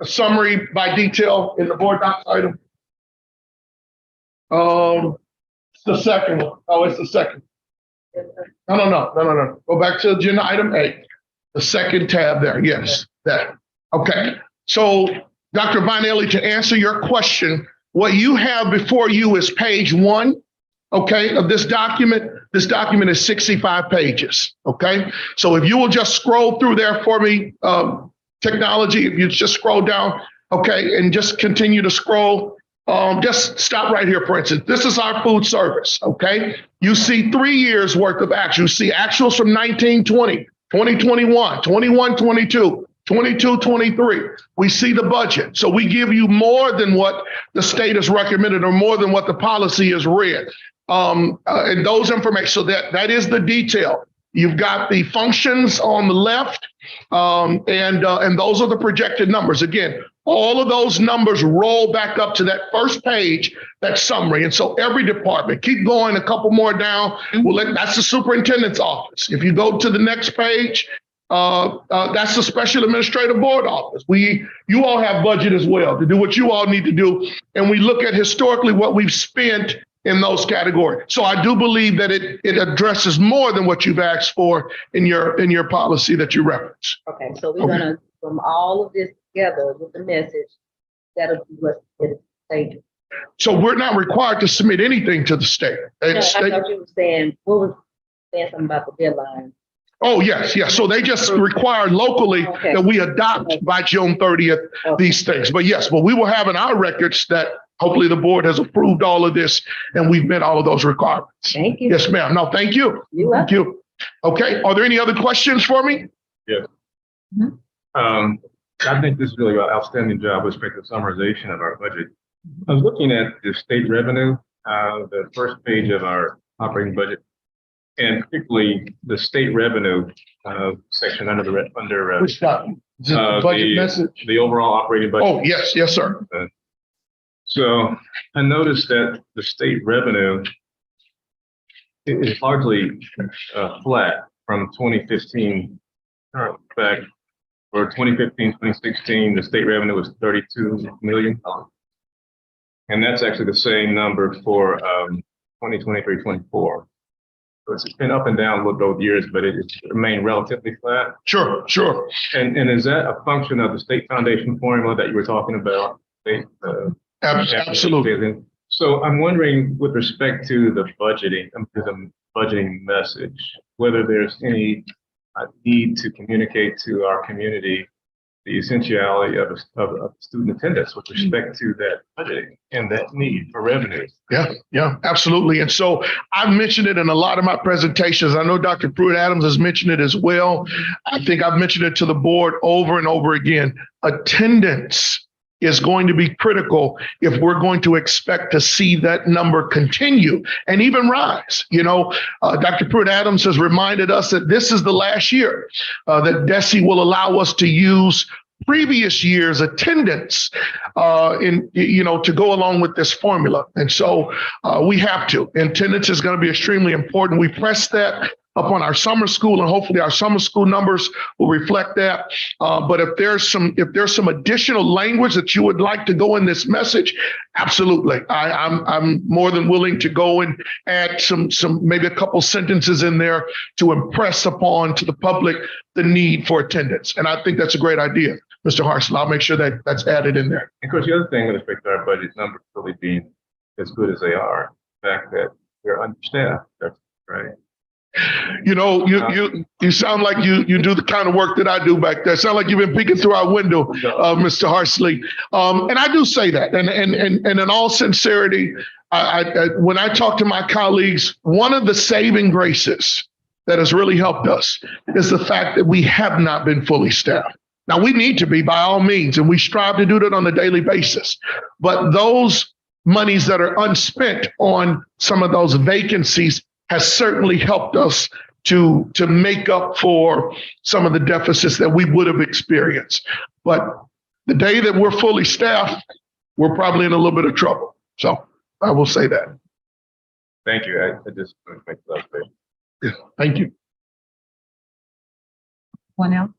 summary by detail in the board docs item. It's the second one. Oh, it's the second. No. Go back to agenda item 8. The second tab there. Yes, that. Okay. So, Dr. Bonelli, to answer your question, what you have before you is page 1, okay, of this document. This document is 65 pages, okay? So if you will just scroll through there for me, technology, if you just scroll down, okay, and just continue to scroll, just stop right here, for instance. This is our food service, okay? You see 3 years worth of actuals. You see actuals from 1920, 2021, 21-22. 22-23, we see the budget. So we give you more than what the state has recommended or more than what the policy has read. And those information, so that is the detail. You've got the functions on the left, and those are the projected numbers. Again, all of those numbers roll back up to that first page, that summary. And so every department, keep going a couple more down. That's the superintendent's office. If you go to the next page, that's the special administrative board office. You all have budget as well to do what you all need to do. And we look at historically what we've spent in those categories. So I do believe that it addresses more than what you've asked for in your policy that you reference. Okay, so we're gonna, from all of this together with the message, that'll be what it's saying. So we're not required to submit anything to the state. I thought you were saying, something about the deadline. Oh, yes. So they just require locally that we adopt by June 30th these things. But yes, we will have in our records that hopefully the board has approved all of this and we've met all of those requirements. Thank you. Yes, ma'am. No, thank you. Thank you. Okay. Are there any other questions for me? Yeah. I think this is really an outstanding job with respect to summarization of our budget. I was looking at the state revenue, the first page of our operating budget. and particularly the state revenue section under Which document? Is it the budget message? the overall operating budget. Oh, yes, yes, sir. So I noticed that the state revenue is largely flat from 2015 back. For 2015, 2016, the state revenue was $32 million. And that's actually the same number for 2023, 24. So it's been up and down a little both years, but it's remained relatively flat. Sure, sure. And is that a function of the state foundation formula that you were talking about? Absolutely. So I'm wondering, with respect to the budgeting message, whether there's any need to communicate to our community the essentiality of student attendance with respect to that budgeting and that need for revenue. Yeah, absolutely. And so I've mentioned it in a lot of my presentations. I know Dr. Pruitt-Adams has mentioned it as well. I think I've mentioned it to the board over and over again. Attendance is going to be critical if we're going to expect to see that number continue and even rise. You know, Dr. Pruitt-Adams has reminded us that this is the last year that DESE will allow us to use previous year's attendance to go along with this formula. And so we have to. Attendance is going to be extremely important. We press that upon our summer school, and hopefully our summer school numbers will reflect that. But if there's some additional language that you would like to go in this message, absolutely. I'm more than willing to go and add some maybe a couple sentences in there to impress upon to the public the need for attendance. And I think that's a great idea, Mr. Hartzell. I'll make sure that that's added in there. Of course, the other thing with respect to our budget numbers really being as good as they are, the fact that they're understaffed, that's right. You know, you sound like you do the kind of work that I do back there. Sound like you've been peeking through our window, Mr. Harsley. And I do say that. And in all sincerity, when I talk to my colleagues, one of the saving graces that has really helped us is the fact that we have not been fully staffed. Now, we need to be by all means, and we strive to do that on a daily basis. But those monies that are unspent on some of those vacancies has certainly helped us to make up for some of the deficits that we would have experienced. But the day that we're fully staffed, we're probably in a little bit of trouble. So I will say that. Thank you. I just want to make that clear. Yeah, thank you. One else?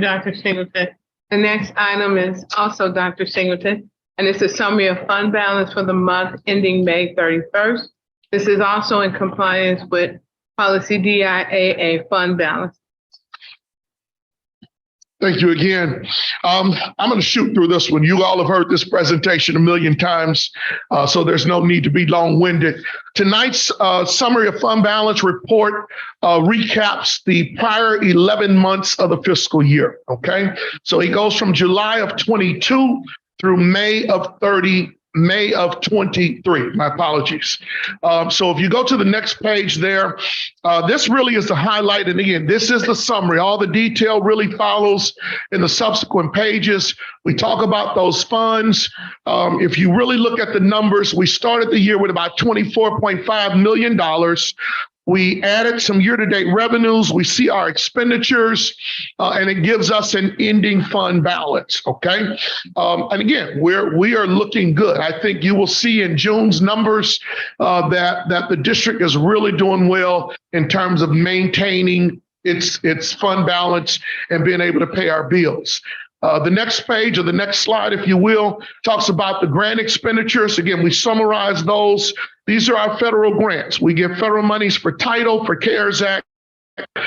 Dr. Singleton. The next item is also Dr. Singleton, and it's a summary of fund balance for the month ending May 31st. This is also in compliance with policy DIAA fund balance. Thank you again. I'm going to shoot through this one. You all have heard this presentation a million times, so there's no need to be long-winded. Tonight's summary of fund balance report recaps the prior 11 months of the fiscal year, okay? So it goes from July of 22 through May of 23. My apologies. So if you go to the next page there, this really is the highlight. And again, this is the summary. All the detail really follows in the subsequent pages. We talk about those funds. If you really look at the numbers, we started the year with about $24.5 million. We added some year-to-date revenues. We see our expenditures, and it gives us an ending fund balance, okay? And again, we are looking good. I think you will see in June's numbers that the district is really doing well in terms of maintaining its fund balance and being able to pay our bills. The next page, or the next slide, if you will, talks about the grant expenditures. Again, we summarize those. These are our federal grants. We give federal monies for Title, for CARES Act,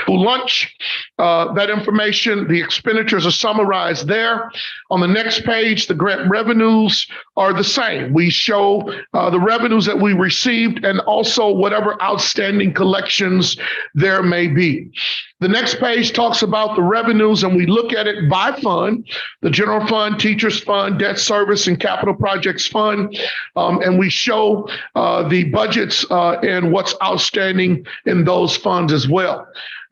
lunch. That information, the expenditures are summarized there. On the next page, the grant revenues are the same. We show the revenues that we received and also whatever outstanding collections there may be. The next page talks about the revenues, and we look at it by fund: the general fund, teachers fund, debt service, and capital projects fund. And we show the budgets and what's outstanding in those funds as well.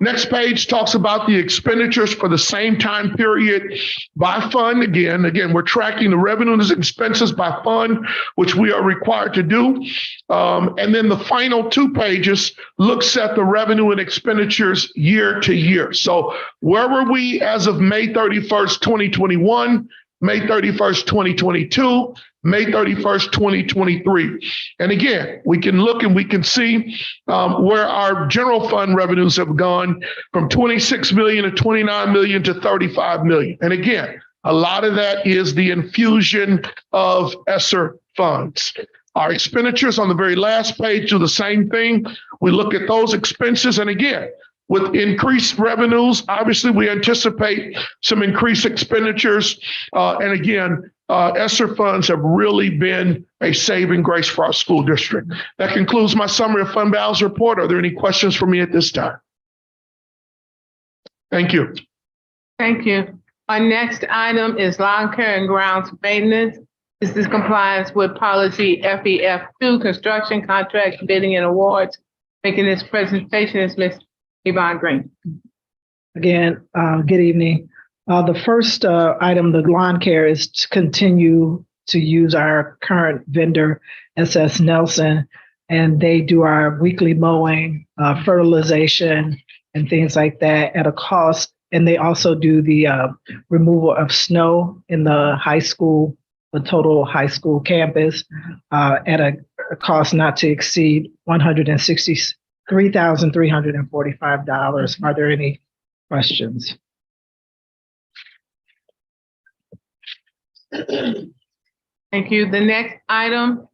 Next page talks about the expenditures for the same time period by fund. Again, we're tracking the revenue and expenses by fund, which we are required to do. And then the final 2 pages looks at the revenue and expenditures year to year. So where were we as of May 31st, 2021, May 31st, 2022, May 31st, 2023. And again, we can look and we can see where our general fund revenues have gone from 26 million to 29 million to 35 million. And again, a lot of that is the infusion of ESSER funds. Our expenditures on the very last page do the same thing. We look at those expenses, and again, with increased revenues, obviously we anticipate some increased expenditures. And again, ESSER funds have really been a saving grace for our school district. That concludes my summary of fund balance report. Are there any questions for me at this time? Thank you. Thank you. Our next item is lawn care and grounds maintenance. This is compliance with policy FEF2, construction contracts, bidding and awards. Making this presentation is Ms. Yvonne Green. Again, good evening. The first item, the lawn care, is to continue to use our current vendor, SS Nelson, and they do our weekly mowing, fertilization, and things like that at a cost. And they also do the removal of snow in the high school, the total high school campus, at a cost not to exceed $163,345. Are there any questions? Thank you. The next item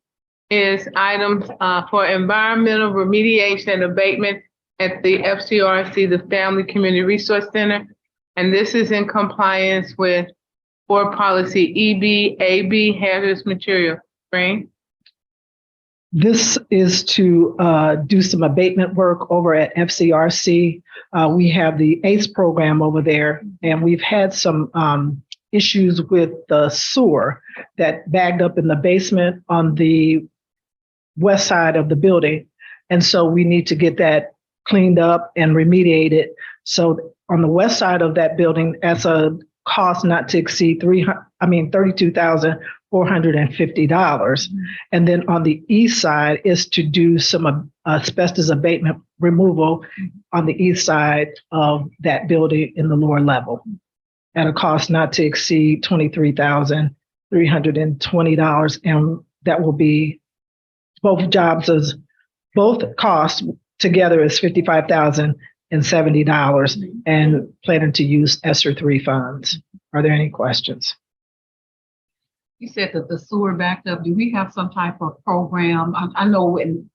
is items for environmental remediation and abatement at the FCRC, the Family Community Resource Center. And this is in compliance with board policy EBAB, hazardous material. Green? This is to do some abatement work over at FCRC. We have the ACE program over there, and we've had some issues with the sewer that bagged up in the basement on the west side of the building. And so we need to get that cleaned up and remediated. So on the west side of that building, that's a cost not to exceed $32,450. And then on the east side is to do some asbestos abatement removal on the east side of that building in the lower level at a cost not to exceed $23,320. And that will be both costs together is $55,070 and planning to use ESSER 3 funds. Are there any questions? You said that the sewer backed up. Do we have some type of program? I know, and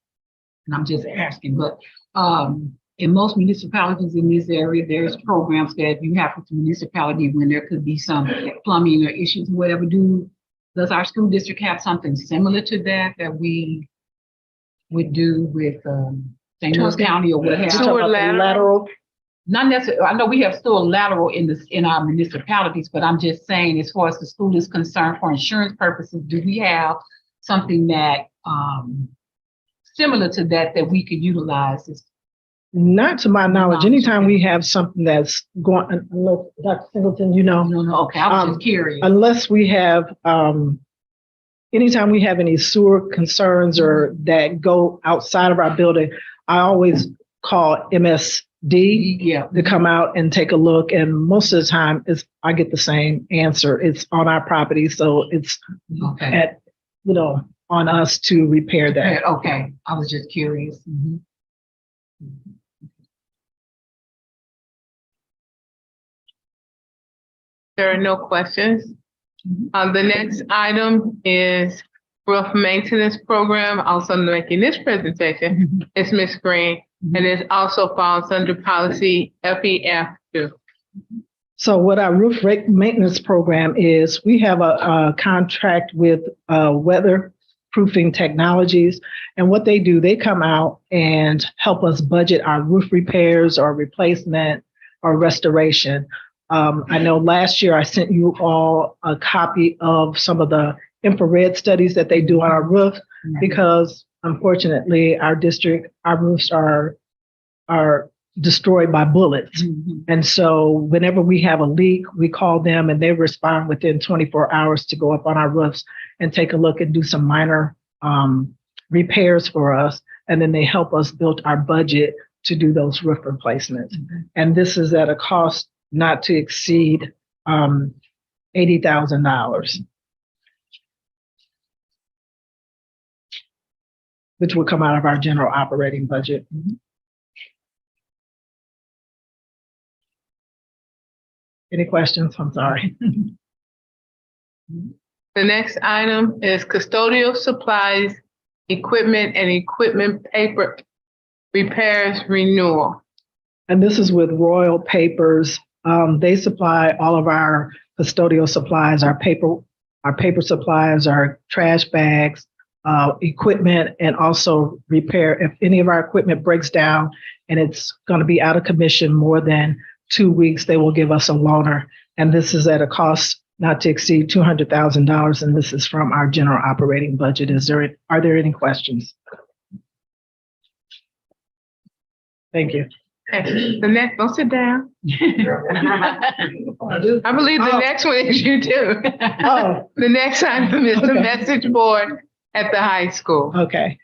I'm just asking, but in most municipalities in this area, there's programs that you have with the municipality when there could be some plumbing or issues, whatever. Does our school district have something similar to that we would do with St. Louis County or what have you? Sewer lateral? Not necessarily. I know we have sewer lateral in our municipalities, but I'm just saying, as far as the school is concerned, for insurance purposes, do we have something that similar to that we could utilize? Not to my knowledge. Anytime we have something that's going, unless Dr. Singleton, No. Okay, I was just curious. Unless we have, anytime we have any sewer concerns or that go outside of our building, I always call MSD to come out and take a look. And most of the time I get the same answer. It's on our property. So it's on us to repair that. Okay. I was just curious. Mm-hmm. There are no questions. The next item is roof maintenance program. Also making this presentation is Ms. Green, and it also falls under policy FEF2. So what our roof maintenance program is, we have a contract with weatherproofing technologies. And what they do, they come out and help us budget our roof repairs or replacement or restoration. I know last year I sent you all a copy of some of the infrared studies that they do on our roof, because unfortunately our roofs are destroyed by bullets. And so whenever we have a leak, we call them and they respond within 24 hours to go up on our roofs and take a look and do some minor repairs for us. And then they help us build our budget to do those roof replacements. And this is at a cost not to exceed $80,000, which will come out of our general operating budget. Any questions? I'm sorry. The next item is custodial supplies, equipment and equipment paper repairs renewal. And this is with Royal Papers. They supply all of our custodial supplies, our paper supplies, our trash bags, equipment, and also repair. If any of our equipment breaks down and it's going to be out of commission more than 2 weeks, they will give us a loaner. And this is at a cost not to exceed $200,000. And this is from our general operating budget. Are there any questions? Thank you. Okay, the next, don't sit down. I believe the next one is you too. Oh. The next item is the Okay. message board at the high school. Okay.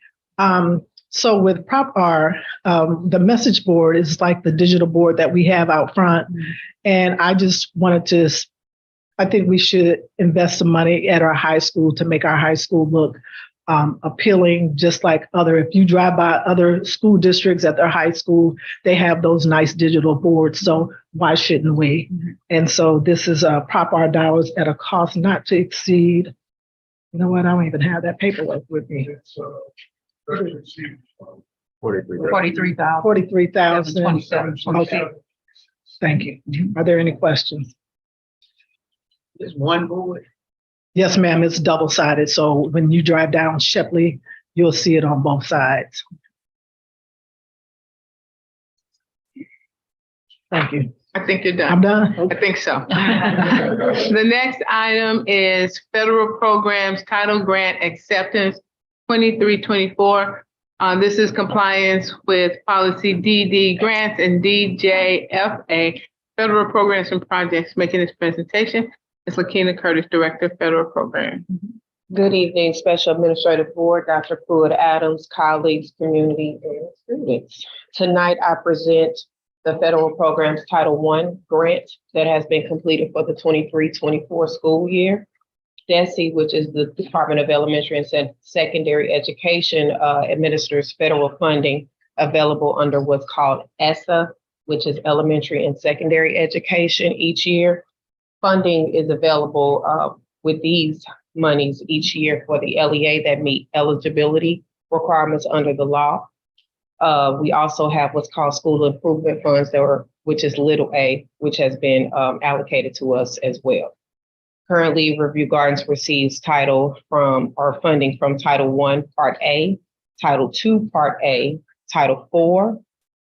So with Prop R, the message board is like the digital board that we have out front. And I just wanted to, I think we should invest some money at our high school to make our high school look appealing, just like if you drive by other school districts at their high school, they have those nice digital boards. So why shouldn't we? And so this is Prop R dollars at a cost not to exceed, you know what, I don't even have that paperwork with me. $43,000. Okay. Thank you. Are there any questions? There's one board. Yes, ma'am, it's double-sided. So when you drive down Shepley, you'll see it on both sides. Thank you. I think you're done. I'm done? I think so. The next item is federal programs title grant acceptance 2324. This is compliance with policy DD grants and DJFA, federal programs and projects. Making this presentation is Lakina Curtis, Director of Federal Program. Good evening, Special Administrative Board, Dr. Pruitt Adams, colleagues, community, and students. Tonight, I present the Federal Programs Title I grant that has been completed for the 23-24 school year. DESE, which is the Department of Elementary and Secondary Education, administers federal funding available under what's called ESSA, which is Elementary and Secondary Education each year. Funding is available with these monies each year for the LEA that meet eligibility requirements under the law. We also have what's called school improvement funds which is little a, which has been allocated to us as well. Currently, Riverview Gardens receives funding from Title I, Part A, Title II, Part A, Title IV,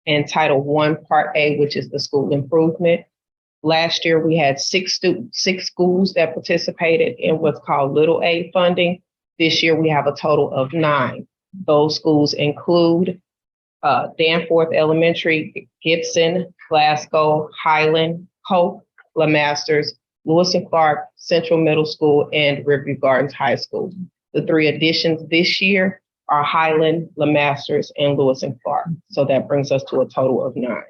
and Title I, Part A, which is the school improvement. Last year, we had six schools that participated in what's called Little A funding. This year, we have a total of 9. Those schools include Danforth Elementary, Gibson, Glasgow, Highland, Hope, LeMasters, Lewis and Clark, Central Middle School, and Riverview Gardens High School. The 3 additions this year are Highland, LeMasters, and Lewis and Clark. So that brings us to a total of 9.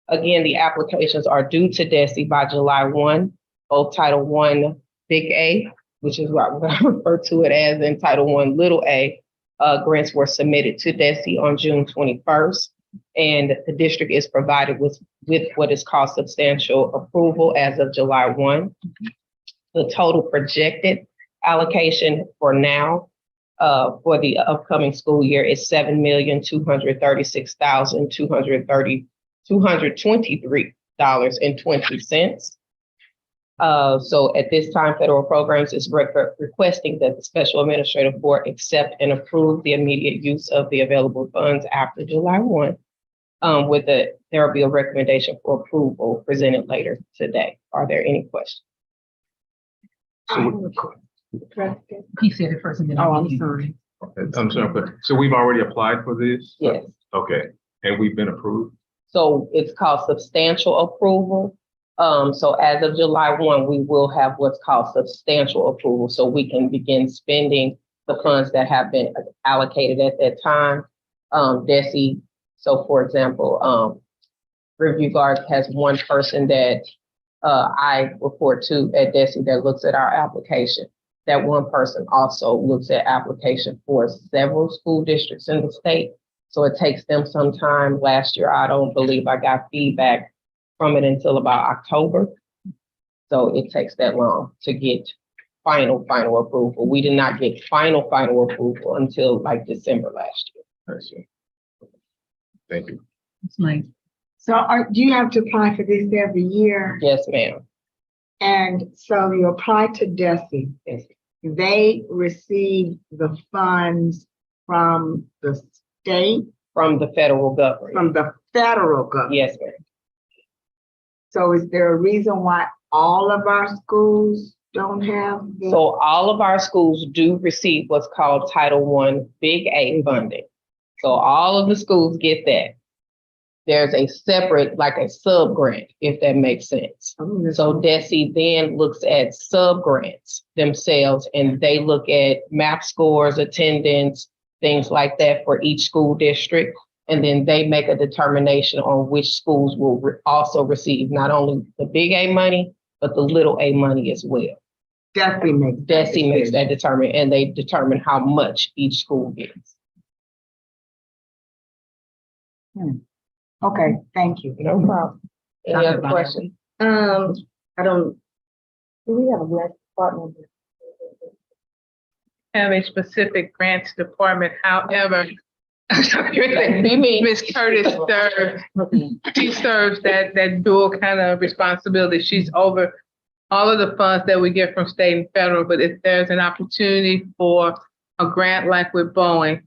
Again, the applications are due to DESE by July 1. Both Title I Big A, which is what I'm going to refer to it as, and Title I Little A, grants were submitted to DESE on June 21st. And the district is provided with what is called substantial approval as of July 1. The total projected allocation for now for the upcoming school year is $7,236,223.20. So at this time, Federal Programs is requesting that the Special Administrative Board accept and approve the immediate use of the available funds after July 1. There will be a recommendation for approval presented later today. Are there any questions? He said it first and then I'm sorry. I'm sorry, but so we've already applied for this? Yes. Okay, and we've been approved? So it's called substantial approval. So as of July 1, we will have what's called substantial approval, so we can begin spending the funds that have been allocated at that time. DESE, so for example, Riverview Guard has one person that I report to at DESE that looks at our application. That one person also looks at application for several school districts in the state. So it takes them some time. Last year, I don't believe I got feedback from it until about October. So it takes that long to get final approval. We did not get final approval until like December last year. Thank you. It's nice. So do you have to apply for this every year? Yes, ma'am. And so you apply to DESE. Yes. They receive the funds from the state, From the federal government. from the federal government. Yes, ma'am. So is there a reason why all of our schools don't have this? So all of our schools do receive what's called Title I Big A funding. So all of the schools get that. There's a separate, like a sub grant, if that makes sense. So DESE then looks at sub grants themselves, and they look at MAP scores, attendance, things like that for each school district. And then they make a determination on which schools will also receive not only the big A money, but the little a money as well. DESE makes that determine, and they determine how much each school gets. Okay, thank you. No problem. Any other questions? I don't, do we have a grant department? Have a specific grants department, however, Ms. Curtis serves, she serves that dual kind of responsibility. She's over all of the funds that we get from state and federal, but if there's an opportunity for a grant like with Boeing,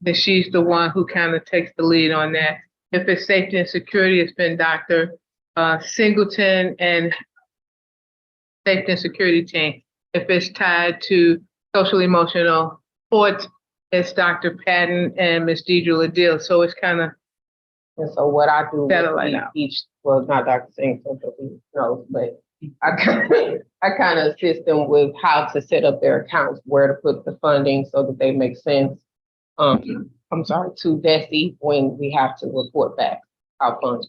then she's the one who kind of takes the lead on that. If it's safety and security, it's been Dr. Singleton and safety and security team. If it's tied to social emotional sports, it's Dr. Patton and Ms. Deidre Ladil. So it's kind of, and so what I do each, well, not Dr. Singleton, but he knows, but I kind of assist them with how to set up their accounts, where to put the funding so that they make sense. To DESE when we have to report back our funds.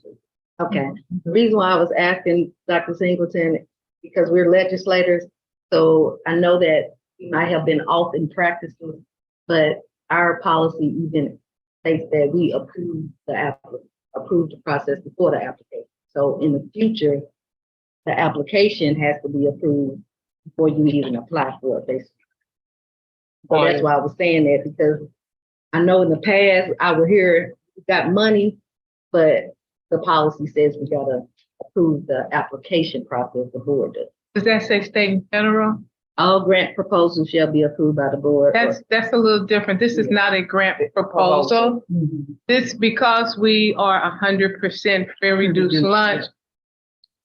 Okay, the reason why I was asking Dr. Singleton, because we're legislators, so I know that we might have been off in practicing, but our policy even states that we approve the process before the application. So in the future, the application has to be approved before you even apply for it, basically. So that's why I was saying that, because I know in the past, I would hear, we got money, but the policy says we gotta approve the application process, the board does. Does that say state and federal? All grant proposals shall be approved by the board. That's a little different. This is not a grant proposal. This, because we are 100% free and reduced lunch,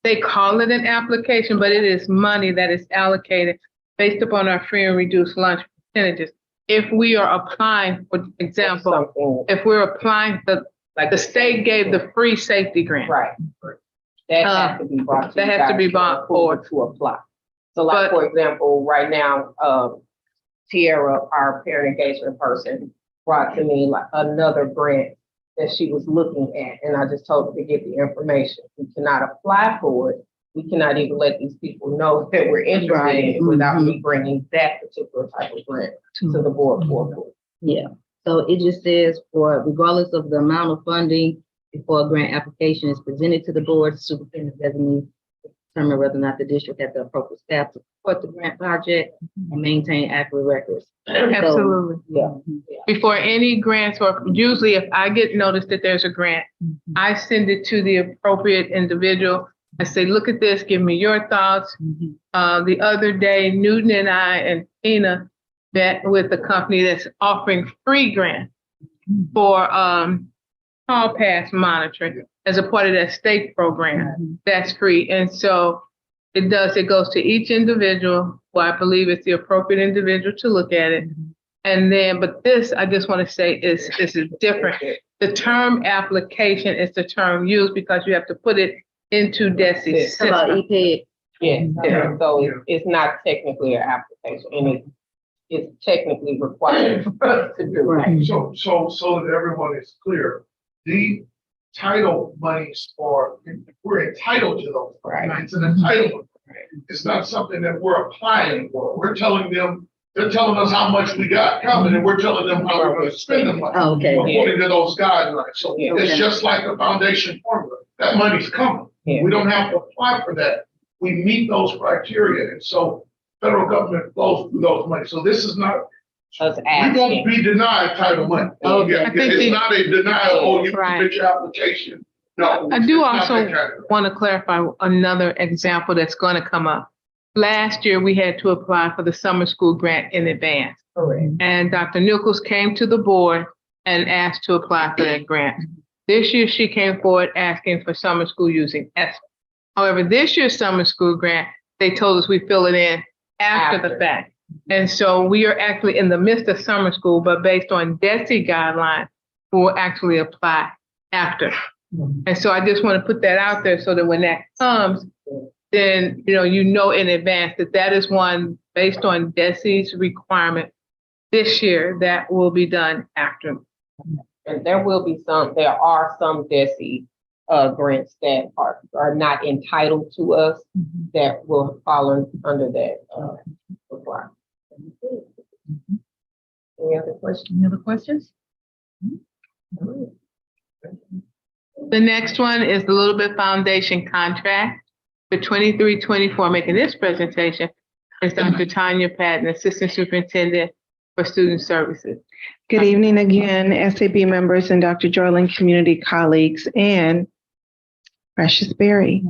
they call it an application, but it is money that is allocated based upon our free and reduced lunch percentages. If we are applying, for example, if we're applying the state gave the free safety grant. Right. That has to be brought to, that has to be brought forward to apply. So like, for example, right now, Tierra, our parent engagement person, brought to me like another grant that she was looking at, and I just told her to get the information. We cannot apply for it. We cannot even let these people know that we're interested in it without me bringing that particular type of grant to the board for approval. Yeah, so it just says for regardless of the amount of funding before a grant application is presented to the board, the superintendent designee determine whether or not the district has the appropriate staff to support the grant project and maintain accurate records. Absolutely. So, yeah. Before any grants, or usually if I get noticed that there's a grant, I send it to the appropriate individual. I say, look at this, give me your thoughts. The other day, Newton and I and Tina met with a company that's offering free grant for call pass monitoring as a part of that state program. That's free. And so it goes to each individual, who I believe is the appropriate individual to look at it. And then, but this, I just want to say is different. The term application is the term used because you have to put it into DESI's It's about system. EP. Yeah, So it's not technically an application and it's technically required for us to do. Right. So that everyone is clear, the title monies are, we're entitled to those. Right. It's an entitlement. It's not something that we're applying for. We're telling them, they're telling us how much we got coming and we're telling them how we're going to spend the money. Oh, okay. According to those guidelines. So it's just like the foundation formula. That money's coming. Yeah. We don't have to apply for that. We meet those criteria. And so federal government flows through those money. So this is not, Us we won't asking. be denied title money. Oh, Yeah, I think it's not a denial, oh, you Right. submit your application. No. I do it's not also that kind of- want to clarify another example that's going to come up. Last year, we had to apply for the summer school grant in advance. Correct. And Dr. Nichols came to the board and asked to apply for that grant. This year, she came forward asking for summer school using ESSER. However, this year's summer school grant, they told us we fill it in after the fact. And so we are actually in the midst of summer school, but based on DESI guidelines, we'll actually apply after. And so I just want to put that out there so that when that comes, then, you know in advance that that is one based on DESI's requirement this year that will be done after. And there are some DESI grants that are not entitled to us that will fall under that requirement. Any other questions? Any other questions? The next one is the Little Bit Foundation contract for 23-24. Making this presentation is Dr. Tanya Patton, Assistant Superintendent for Student Services. Good evening again, SAB members and Dr. Jorlin community colleagues and Precious Berry.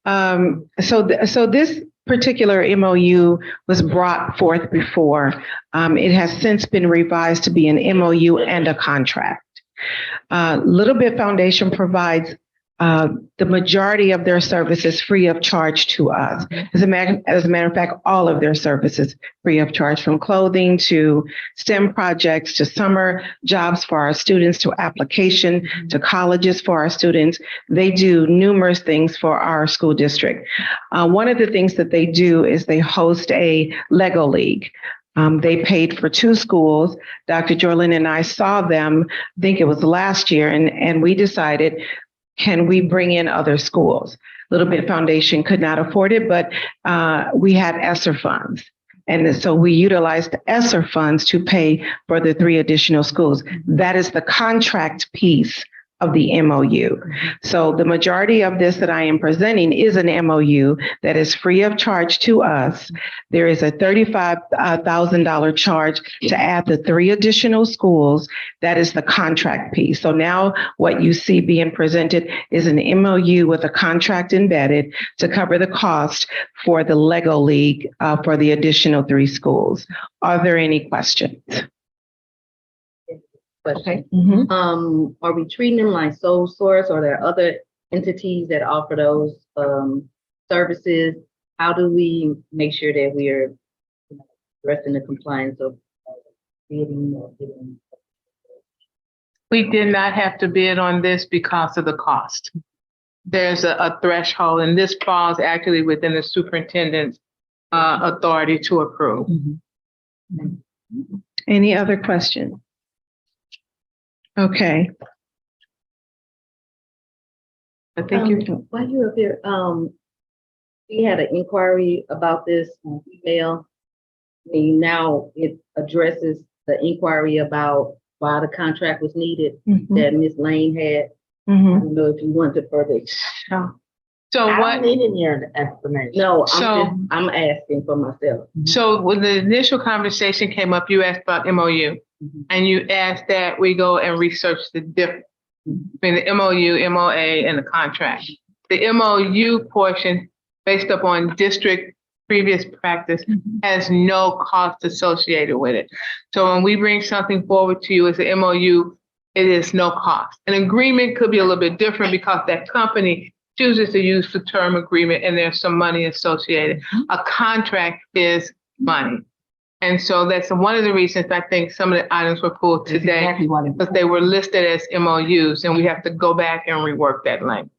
So this particular MOU was brought forth before. It has since been revised to be an MOU and a contract. Little Bit Foundation provides the majority of their services free of charge to us. As a matter of fact, all of their services free of charge, from clothing to STEM projects to summer jobs for our students to application to colleges for our students. They do numerous things for our school district. One of the things that they do is they host a Lego League. They paid for 2 schools. Dr. Jorlin and I saw them, I think it was last year, and we decided, can we bring in other schools? Little Bit Foundation could not afford it, but we had ESSER funds. And so we utilized the ESSER funds to pay for the 3 additional schools. That is the contract piece of the MOU. So the majority of this that I am presenting is an MOU that is free of charge to us. There is a $35,000 charge to add the 3 additional schools. That is the contract piece. So now what you see being presented is an MOU with a contract embedded to cover the cost for the Lego League for the additional 3 schools. Are there any questions? Question. Mhm. Are we treating them like sole source, or are there other entities that offer those services? How do we make sure that we are addressing the compliance of bidding or bidding? We did not have to bid on this because of the cost. There's a threshold, and this falls actually within the superintendent's authority to approve. Any other questions? Okay. I think you. While you're up here, we had an inquiry about this email. And now it addresses the inquiry about why the contract was needed that Ms. Lane had. I don't know if you want to further. So I what? don't need any other explanation. No, So- I'm asking for myself. So when the initial conversation came up, you asked about MOU, and you asked that we go and research the difference between the MOU, MOA, and the contract. The MOU portion, based upon district previous practice, has no cost associated with it. So when we bring something forward to you as an MOU, it is no cost. An agreement could be a little bit different because that company chooses to use the term agreement and there's some money associated. A contract is money. And so that's one of the reasons I think some of the items were pulled That's today, exactly what it- because they were listed as MOUs, and we have to go back and rework that language.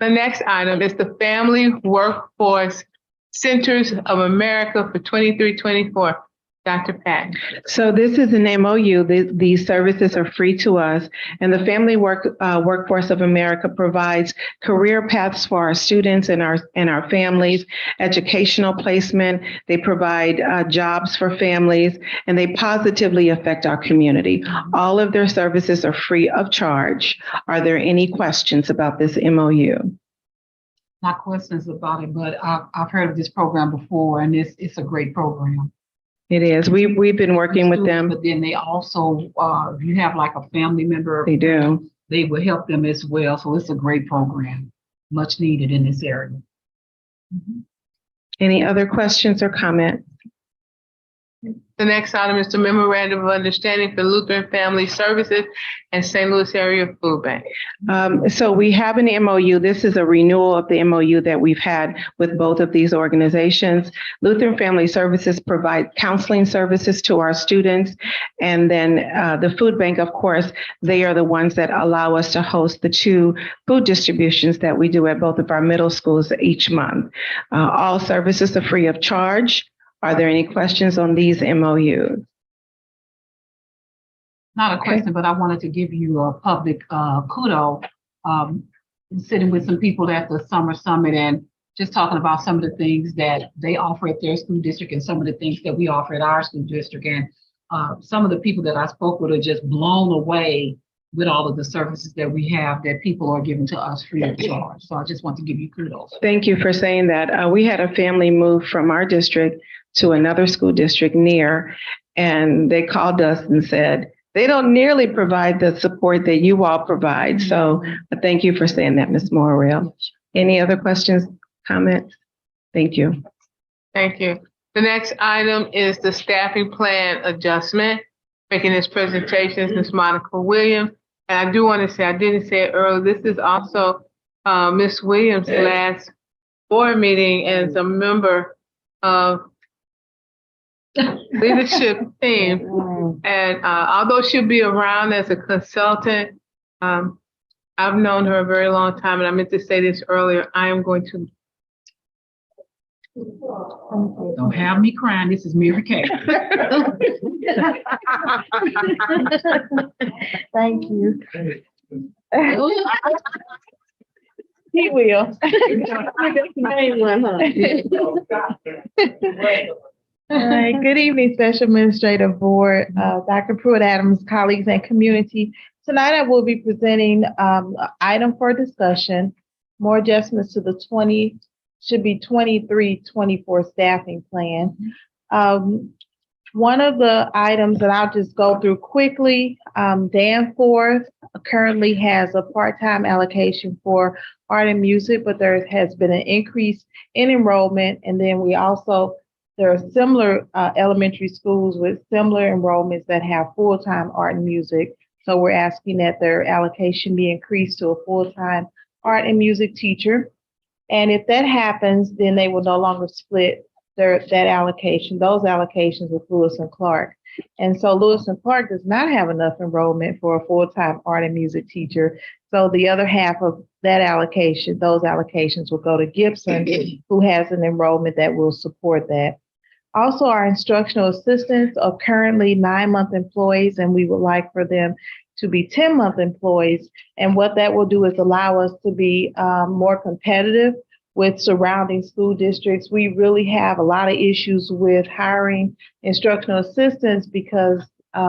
The next item is the Family Workforce Centers of America for 23-24. Dr. Pat. So this is an MOU. These services are free to us, and the Workforce of America provides career paths for our students and our families, educational placement. They provide jobs for families, and they positively affect our community. All of their services are free of charge. Are there any questions about this MOU? Not questions about it, but I've heard of this program before, and it's a great program. It is. We've been working with them. But then they also, if you have like a family member. They do. They will help them as well. So it's a great program, much needed in this area. Any other questions or comments? The next item is the Memorandum of Understanding for Lutheran Family Services and St. Louis Area Food Bank. So we have an MOU. This is a renewal of the MOU that we've had with both of these organizations. Lutheran Family Services provide counseling services to our students. And then the food bank, of course, they are the ones that allow us to host the 2 food distributions that we do at both of our middle schools each month. All services are free of charge. Are there any questions on these MOUs? Not a question, but I wanted to give you a public kudo. Sitting with some people at the summer summit and just talking about some of the things that they offer at their school district and some of the things that we offer at our school district. And some of the people that I spoke with are just blown away with all of the services that we have that people are giving to us free of charge. So I just want to give you kudos. Thank you for saying that. We had a family move from our district to another school district near, and they called us and said, they don't nearly provide the support that you all provide. So thank you for saying that, Ms. Morrell. Any other questions, comments? Thank you. Thank you. The next item is the staffing plan adjustment. Making this presentation is Ms. Monica Williams. And I do want to say, I didn't say it earlier, this is also Ms. Williams' last board meeting as a member of leadership team. And although she'll be around as a consultant, I've known her a very long time, and I meant to say this earlier, I am going to. Don't have me crying. This is Mary Kay. Thank you. He will. All right, good evening, Special Administrative Board, Dr. Pruitt-Adams, colleagues, and community. Tonight I will be presenting an item for discussion, more adjustments to the 23-24 staffing plan. One of the items that I'll just go through quickly, Danforth currently has a part-time allocation for art and music, but there has been an increase in enrollment. And then there are similar elementary schools with similar enrollments that have full-time art and music. So we're asking that their allocation be increased to a full-time art and music teacher. And if that happens, then they will no longer split those allocations with Lewis and Clark. And so Lewis and Clark does not have enough enrollment for a full-time art and music teacher. So the other half of that allocation, those allocations will go to Gibson, who has an enrollment that will support that. Also, our instructional assistants are currently 9-month employees, and we would like for them to be 10-month employees. And what that will do is allow us to be more competitive with surrounding school districts. We really have a lot of issues with hiring instructional assistants because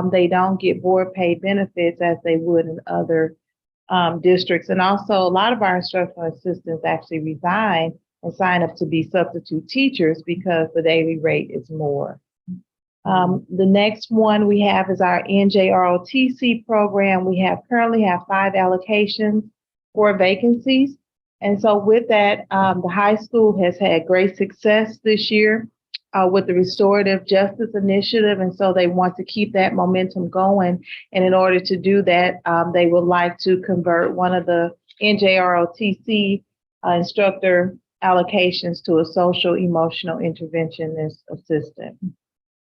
they don't get board paid benefits as they would in other districts. And also a lot of our instructional assistants actually resign and sign up to be substitute teachers because the daily rate is more. The next one we have is our NJROTC program. We currently have 5 allocations, 4 vacancies. And so with that, the high school has had great success this year with the Restorative Justice Initiative. And so they want to keep that momentum going. And in order to do that, they would like to convert one of the NJROTC instructor allocations to a social emotional interventionist assistant.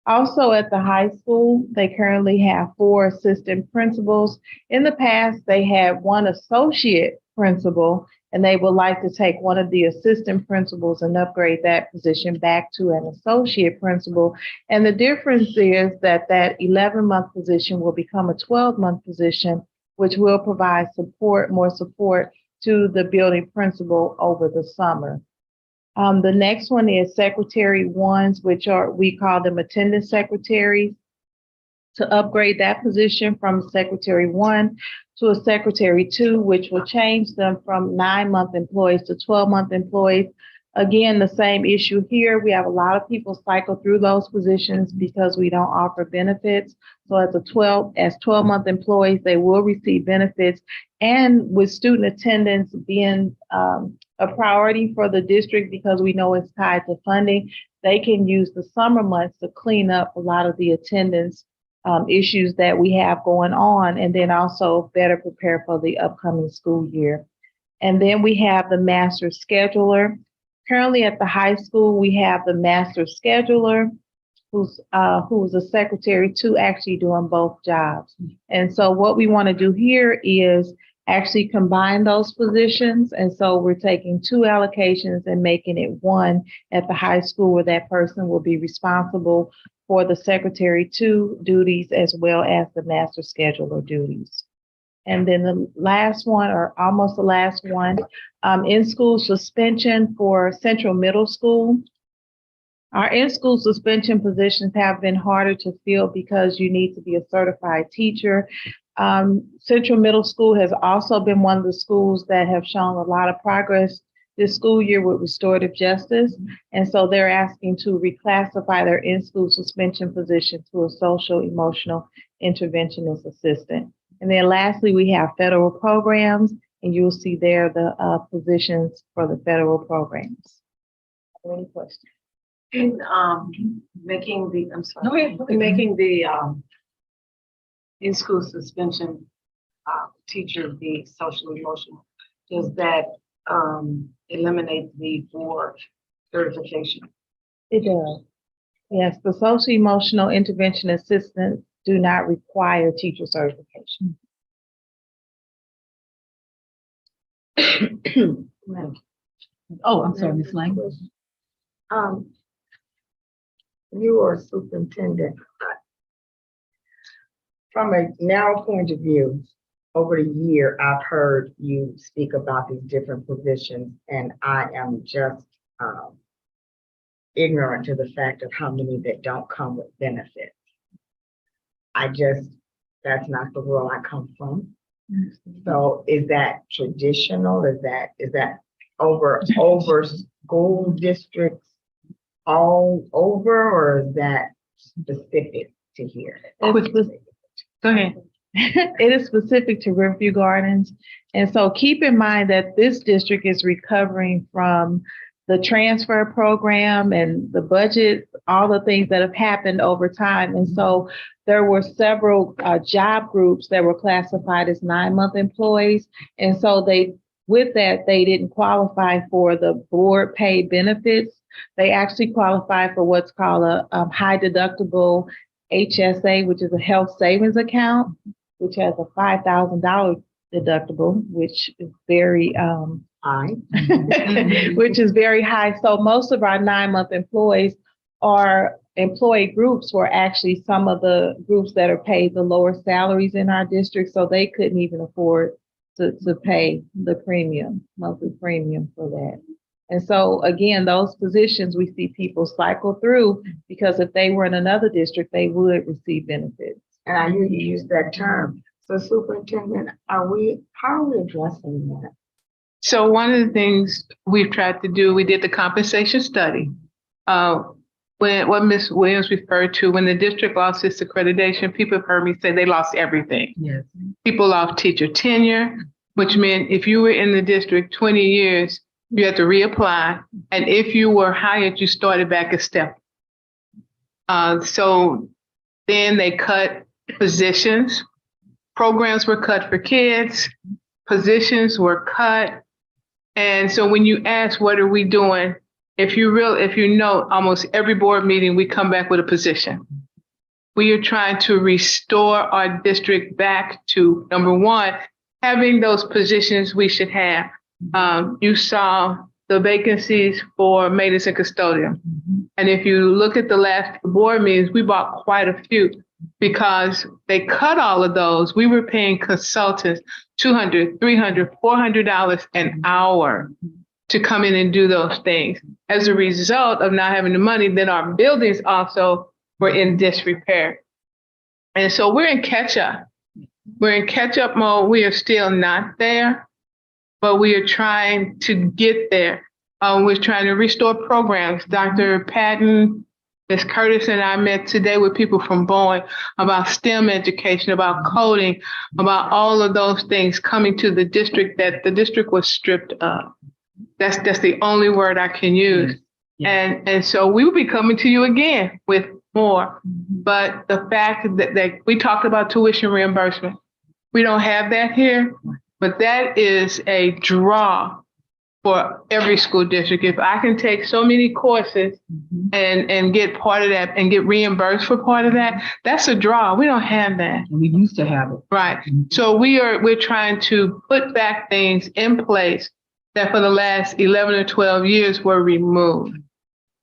Also at the high school, they currently have 4 assistant principals. In the past, they had 1 associate principal, and they would like to take one of the assistant principals and upgrade that position back to an associate principal. And the difference is that 11-month position will become a 12-month position, which will provide more support to the building principal over the summer. The next one is secretary ones, which we call them attendance secretaries, to upgrade that position from secretary 1 to a secretary 2, which will change them from 9-month employees to 12-month employees. Again, the same issue here. We have a lot of people cycle through those positions because we don't offer benefits. So as 12-month employees, they will receive benefits. And with student attendance being a priority for the district because we know it's tied to funding, they can use the summer months to clean up a lot of the attendance issues that we have going on, and then also better prepare for the upcoming school year. And then we have the master scheduler. Currently at the high school, we have the master scheduler who's a secretary to actually doing both jobs. And so what we want to do here is actually combine those positions. And so we're taking 2 allocations and making it 1 at the high school where that person will be responsible for the secretary 2 duties as well as the master scheduler duties. And then the last one, or almost the last one, in-school suspension for Central Middle School. Our in-school suspension positions have been harder to fill because you need to be a certified teacher. Central Middle School has also been one of the schools that have shown a lot of progress this school year with restorative justice. And so they're asking to reclassify their in-school suspension position to a social emotional interventionist assistant. And then lastly, we have federal programs, and you'll see there the positions for the federal programs. Any questions? In making the, making the in-school suspension teacher be social emotional, does that eliminate the need for certification? It does. Yes, the social emotional intervention assistants do not require teacher certification. Oh, I'm sorry, Ms. Lang. You are superintendent. From a narrow point of view, over the year, I've heard you speak about these different positions, and I am just ignorant to the fact of how many that don't come with benefits. That's not the world I come from. So is that traditional? Is that over school districts all over, or is that specific to here? Go ahead. It is specific to Riverview Gardens. And so keep in mind that this district is recovering from the transfer program and the budget, all the things that have happened over time. And so there were several job groups that were classified as 9-month employees. And so they didn't qualify for the board paid benefits. They actually qualify for what's called a high deductible HSA, which is a health savings account, which has a $5,000 deductible, which is very high, which is very high. So most of our 9-month employees are employee groups were actually some of the groups that are paid the lower salaries in our district. So they couldn't even afford to pay the monthly premium for that. And so again, those positions we see people cycle through because if they were in another district, they would receive benefits. And I hear you use that term. So superintendent, how are we addressing that? So one of the things we've tried to do, we did the compensation study. What Ms. Williams referred to, when the district lost its accreditation, people have heard me say they lost everything. Yes. People lost teacher tenure, which meant if you were in the district 20 years, you had to reapply. And if you were hired, you started back a step. So then they cut positions. Programs were cut for kids. Positions were cut. And so when you ask, what are we doing? If you know, almost every board meeting, we come back with a position. We are trying to restore our district back to, number one, having those positions we should have. You saw the vacancies for maintenance and custodian. And if you look at the last board meetings, we bought quite a few because they cut all of those. We were paying consultants $200, $300, $400 an hour to come in and do those things. As a result of not having the money, then our buildings also were in disrepair. And so we're in catch up. We're in catch up mode. We are still not there, but we are trying to get there. We're trying to restore programs. Dr. Patton, Ms. Curtis and I met today with people from Boeing about STEM education, about coding, about all of those things coming to the district that the district was stripped of. That's the only word I can use. And so we will be coming to you again with more. But the fact that we talked about tuition reimbursement, we don't have that here, but that is a draw for every school district. If I can take so many courses and get part of that and get reimbursed for part of that, that's a draw. We don't have that. We used to have it. Right. So we're trying to put back things in place that for the last 11 or 12 years were removed.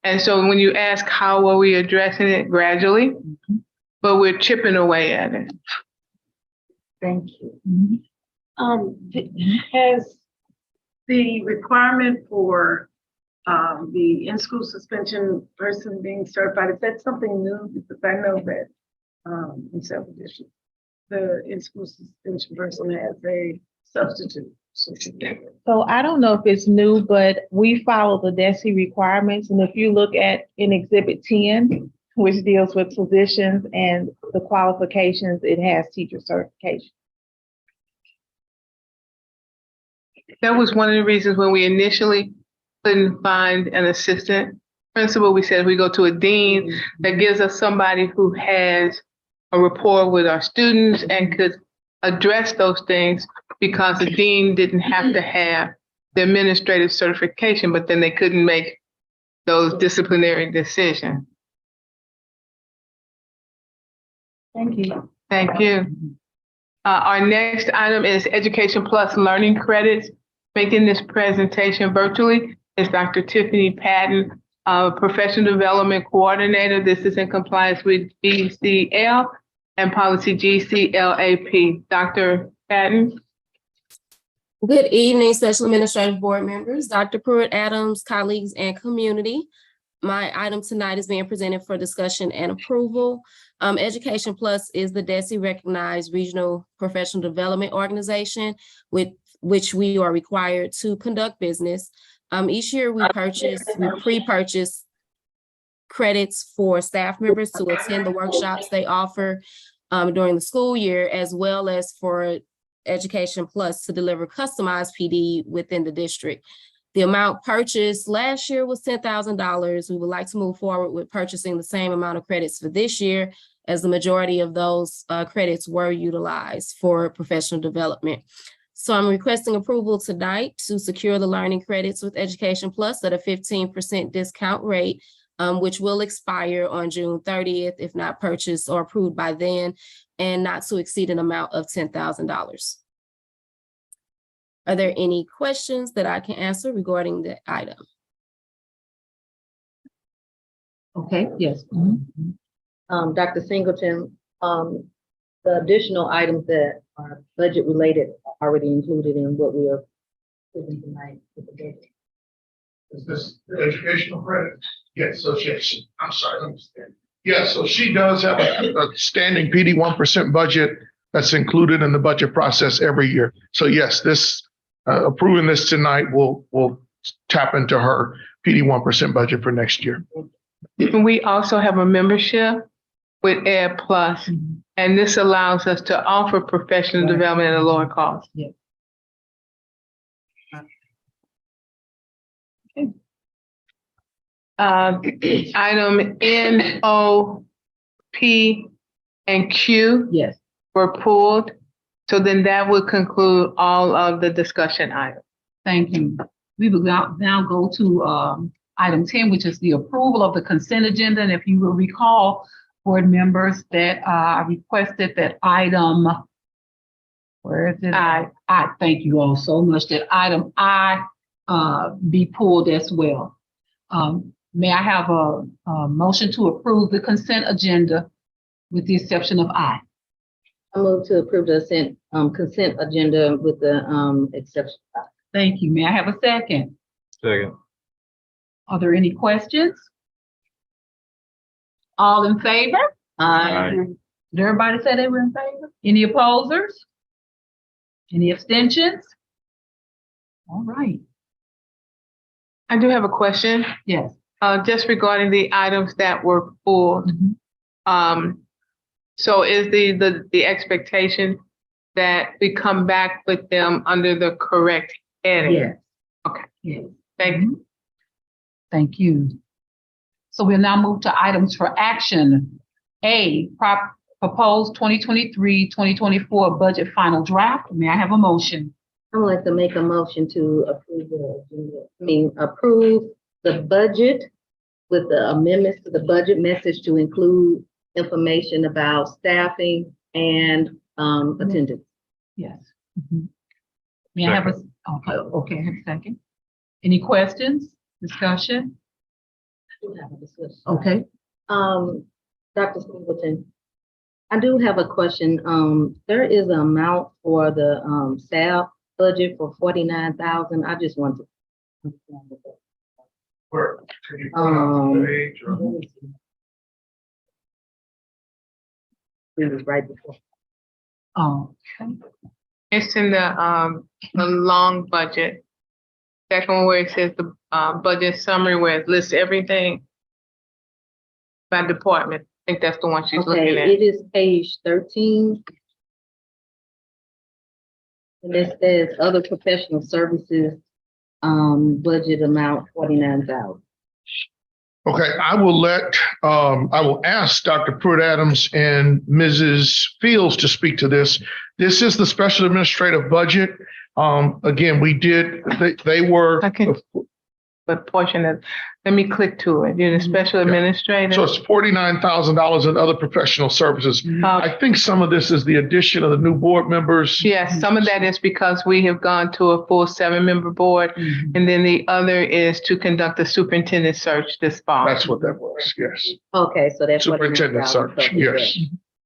And so when you ask how are we addressing it, gradually, but we're chipping away at it. Thank you. Has the requirement for the in-school suspension person being certified, is that something new? Because I know that in several districts, the in-school suspension person has a substitute. So I don't know if it's new, but we follow the DESE requirements. And if you look at in Exhibit 10, which deals with positions and the qualifications, it has teacher certification. That was one of the reasons when we initially couldn't find an assistant principal, we said we go to a dean that gives us somebody who has a rapport with our students and could address those things, because the dean didn't have to have the administrative certification, but then they couldn't make those disciplinary decisions. Thank you. Thank you. Our next item is Education Plus Learning Credits. Making this presentation virtually is Dr. Tiffany Patton, Professional Development Coordinator. This is in compliance with GCL and policy GCLAP. Dr. Patton. Good evening, Special Administrative Board members, Dr. Pruitt-Adams, colleagues, and community. My item tonight is being presented for discussion and approval. Education Plus is the DESE recognized regional professional development organization with which we are required to conduct business. Each year we pre-purchase credits for staff members to attend the workshops they offer during the school year, as well as for Education Plus to deliver customized PD within the district. The amount purchased last year was $10,000. We would like to move forward with purchasing the same amount of credits for this year, as the majority of those credits were utilized for professional development. So I'm requesting approval tonight to secure the learning credits with Education Plus at a 15% discount rate, which will expire on June 30th if not purchased or approved by then, and not to exceed an amount of $10,000. Are there any questions that I can answer regarding the item? Okay, yes. Dr. Singleton, the additional items that are budget related are already included in what we are doing tonight with the budget. Is this the educational credit? Yes, so she, I'm sorry, let me stand. Yes, so she does have a standing PD 1% budget that's included in the budget process every year. So yes, this approving this tonight will tap into her PD 1% budget for next year. We also have a membership with Ed Plus, and this allows us to offer professional development at a lower cost. Yeah. Item N, O, P, and Q were pulled. So then that would conclude all of the discussion items. Thank you. We will now go to item 10, which is the approval of the consent agenda. And if you will recall, board members, that I requested that item, where is it? I thank you all so much, that item I be pulled as well. May I have a motion to approve the consent agenda with the exception of I? I move to approve the consent agenda with the exception of I. Thank you. May I have a second? Second. Are there any questions? All in favor? Aye. Did everybody say they were in favor? Any opposers? Any abstentions? All right. I do have a question. Yes. Just regarding the items that were pulled. So is the expectation that we come back with them under the correct heading? Yes. Okay. Yes. Thank you. Thank you. So we'll now move to items for action. A, proposed 2023-2024 budget final draft. May I have a motion? I would like to make a motion to approve approve the budget with the amendments to the budget message to include information about staffing and attendance. Yes. May I have okay, I have a second. Any questions, discussion? Okay. Dr. Singleton, I do have a question. There is an amount for the staff budget for 49,000. I just want to understand what that. Where? Can you put it on the page or? It was right before. Okay. It's in the long budget. Second one where it says the budget summary where it lists everything by department. I think that's the one she's looking at. It is page 13. And it says other professional services, budget amount 49,000. Okay, I will ask Dr. Pruitt Adams and Mrs. Fields to speak to this. This is the special administrative budget. Again, they were. But portion of, let me click to it. You're the special administrator. So it's $49,000 in other professional services. I think some of this is the addition of the new board members. Yes, some of that is because we have gone to a full 7-member board. And then the other is to conduct a superintendent search this fall. That's what that was, yes. Okay, so that's Superintendent 49,000. search, yes.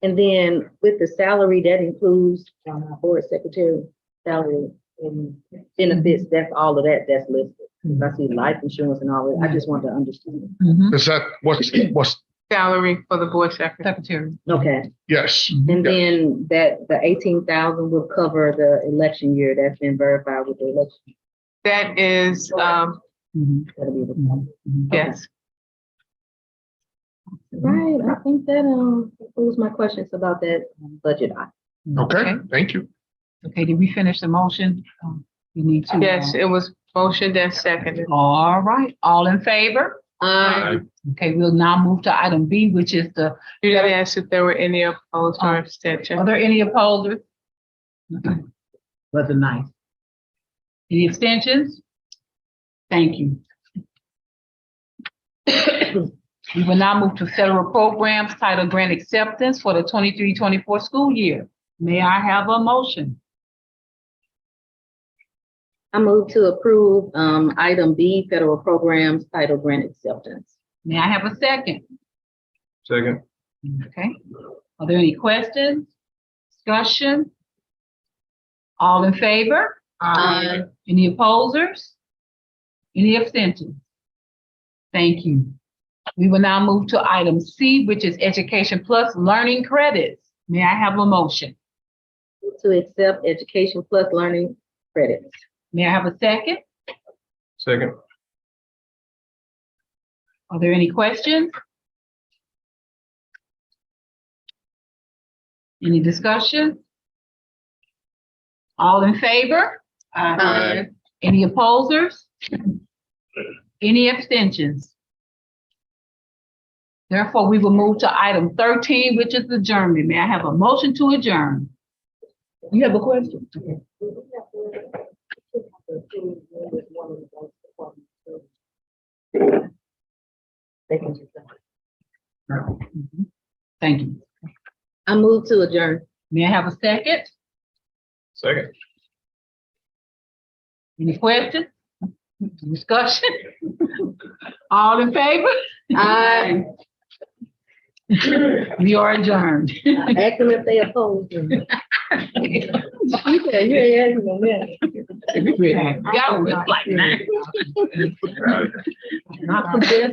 And then with the salary, that includes board secretary salary and benefits. That's all of that that's listed. I see life insurance and all that. I just want to understand. Is that what's salary for the board secretary? Okay. Yes. And then that the 18,000 will cover the election year. That's been verified with the election. That is That'll be the yes. Right. I think that concludes my questions about that budget item. Okay, thank you. Okay, did we finish the motion? You need to. Yes, it was motioned and seconded. All right, all in favor? Aye. Okay, we'll now move to item B, which is the. You gotta ask if there were any opposed or abstention. Are there any opposers? Wasn't nice. Any abstentions? Thank you. We will now move to federal programs title grant acceptance for the 23-24 school year. May I have a motion? I move to approve item B, federal programs title grant acceptance. May I have a second? Second. Okay. Are there any questions? Discussion? All in favor? Aye. Any opposers? Any abstentions? Thank you. We will now move to item C, which is Education Plus Learning Credits. May I have a motion? To accept Education Plus learning credits. May I have a second? Second. Are there any questions? Any discussion? All in favor? Aye. Any opposers? Any abstentions? Therefore, we will move to item 13, which is adjournment. May I have a motion to adjourn? You have a question? They can just. Thank you. I move to adjourn. May I have a second? Second. Any questions? Discussion? All in favor? Aye. We are adjourned. Ask them if they oppose. You ain't asking them that. Y'all was like, nah. Not for this.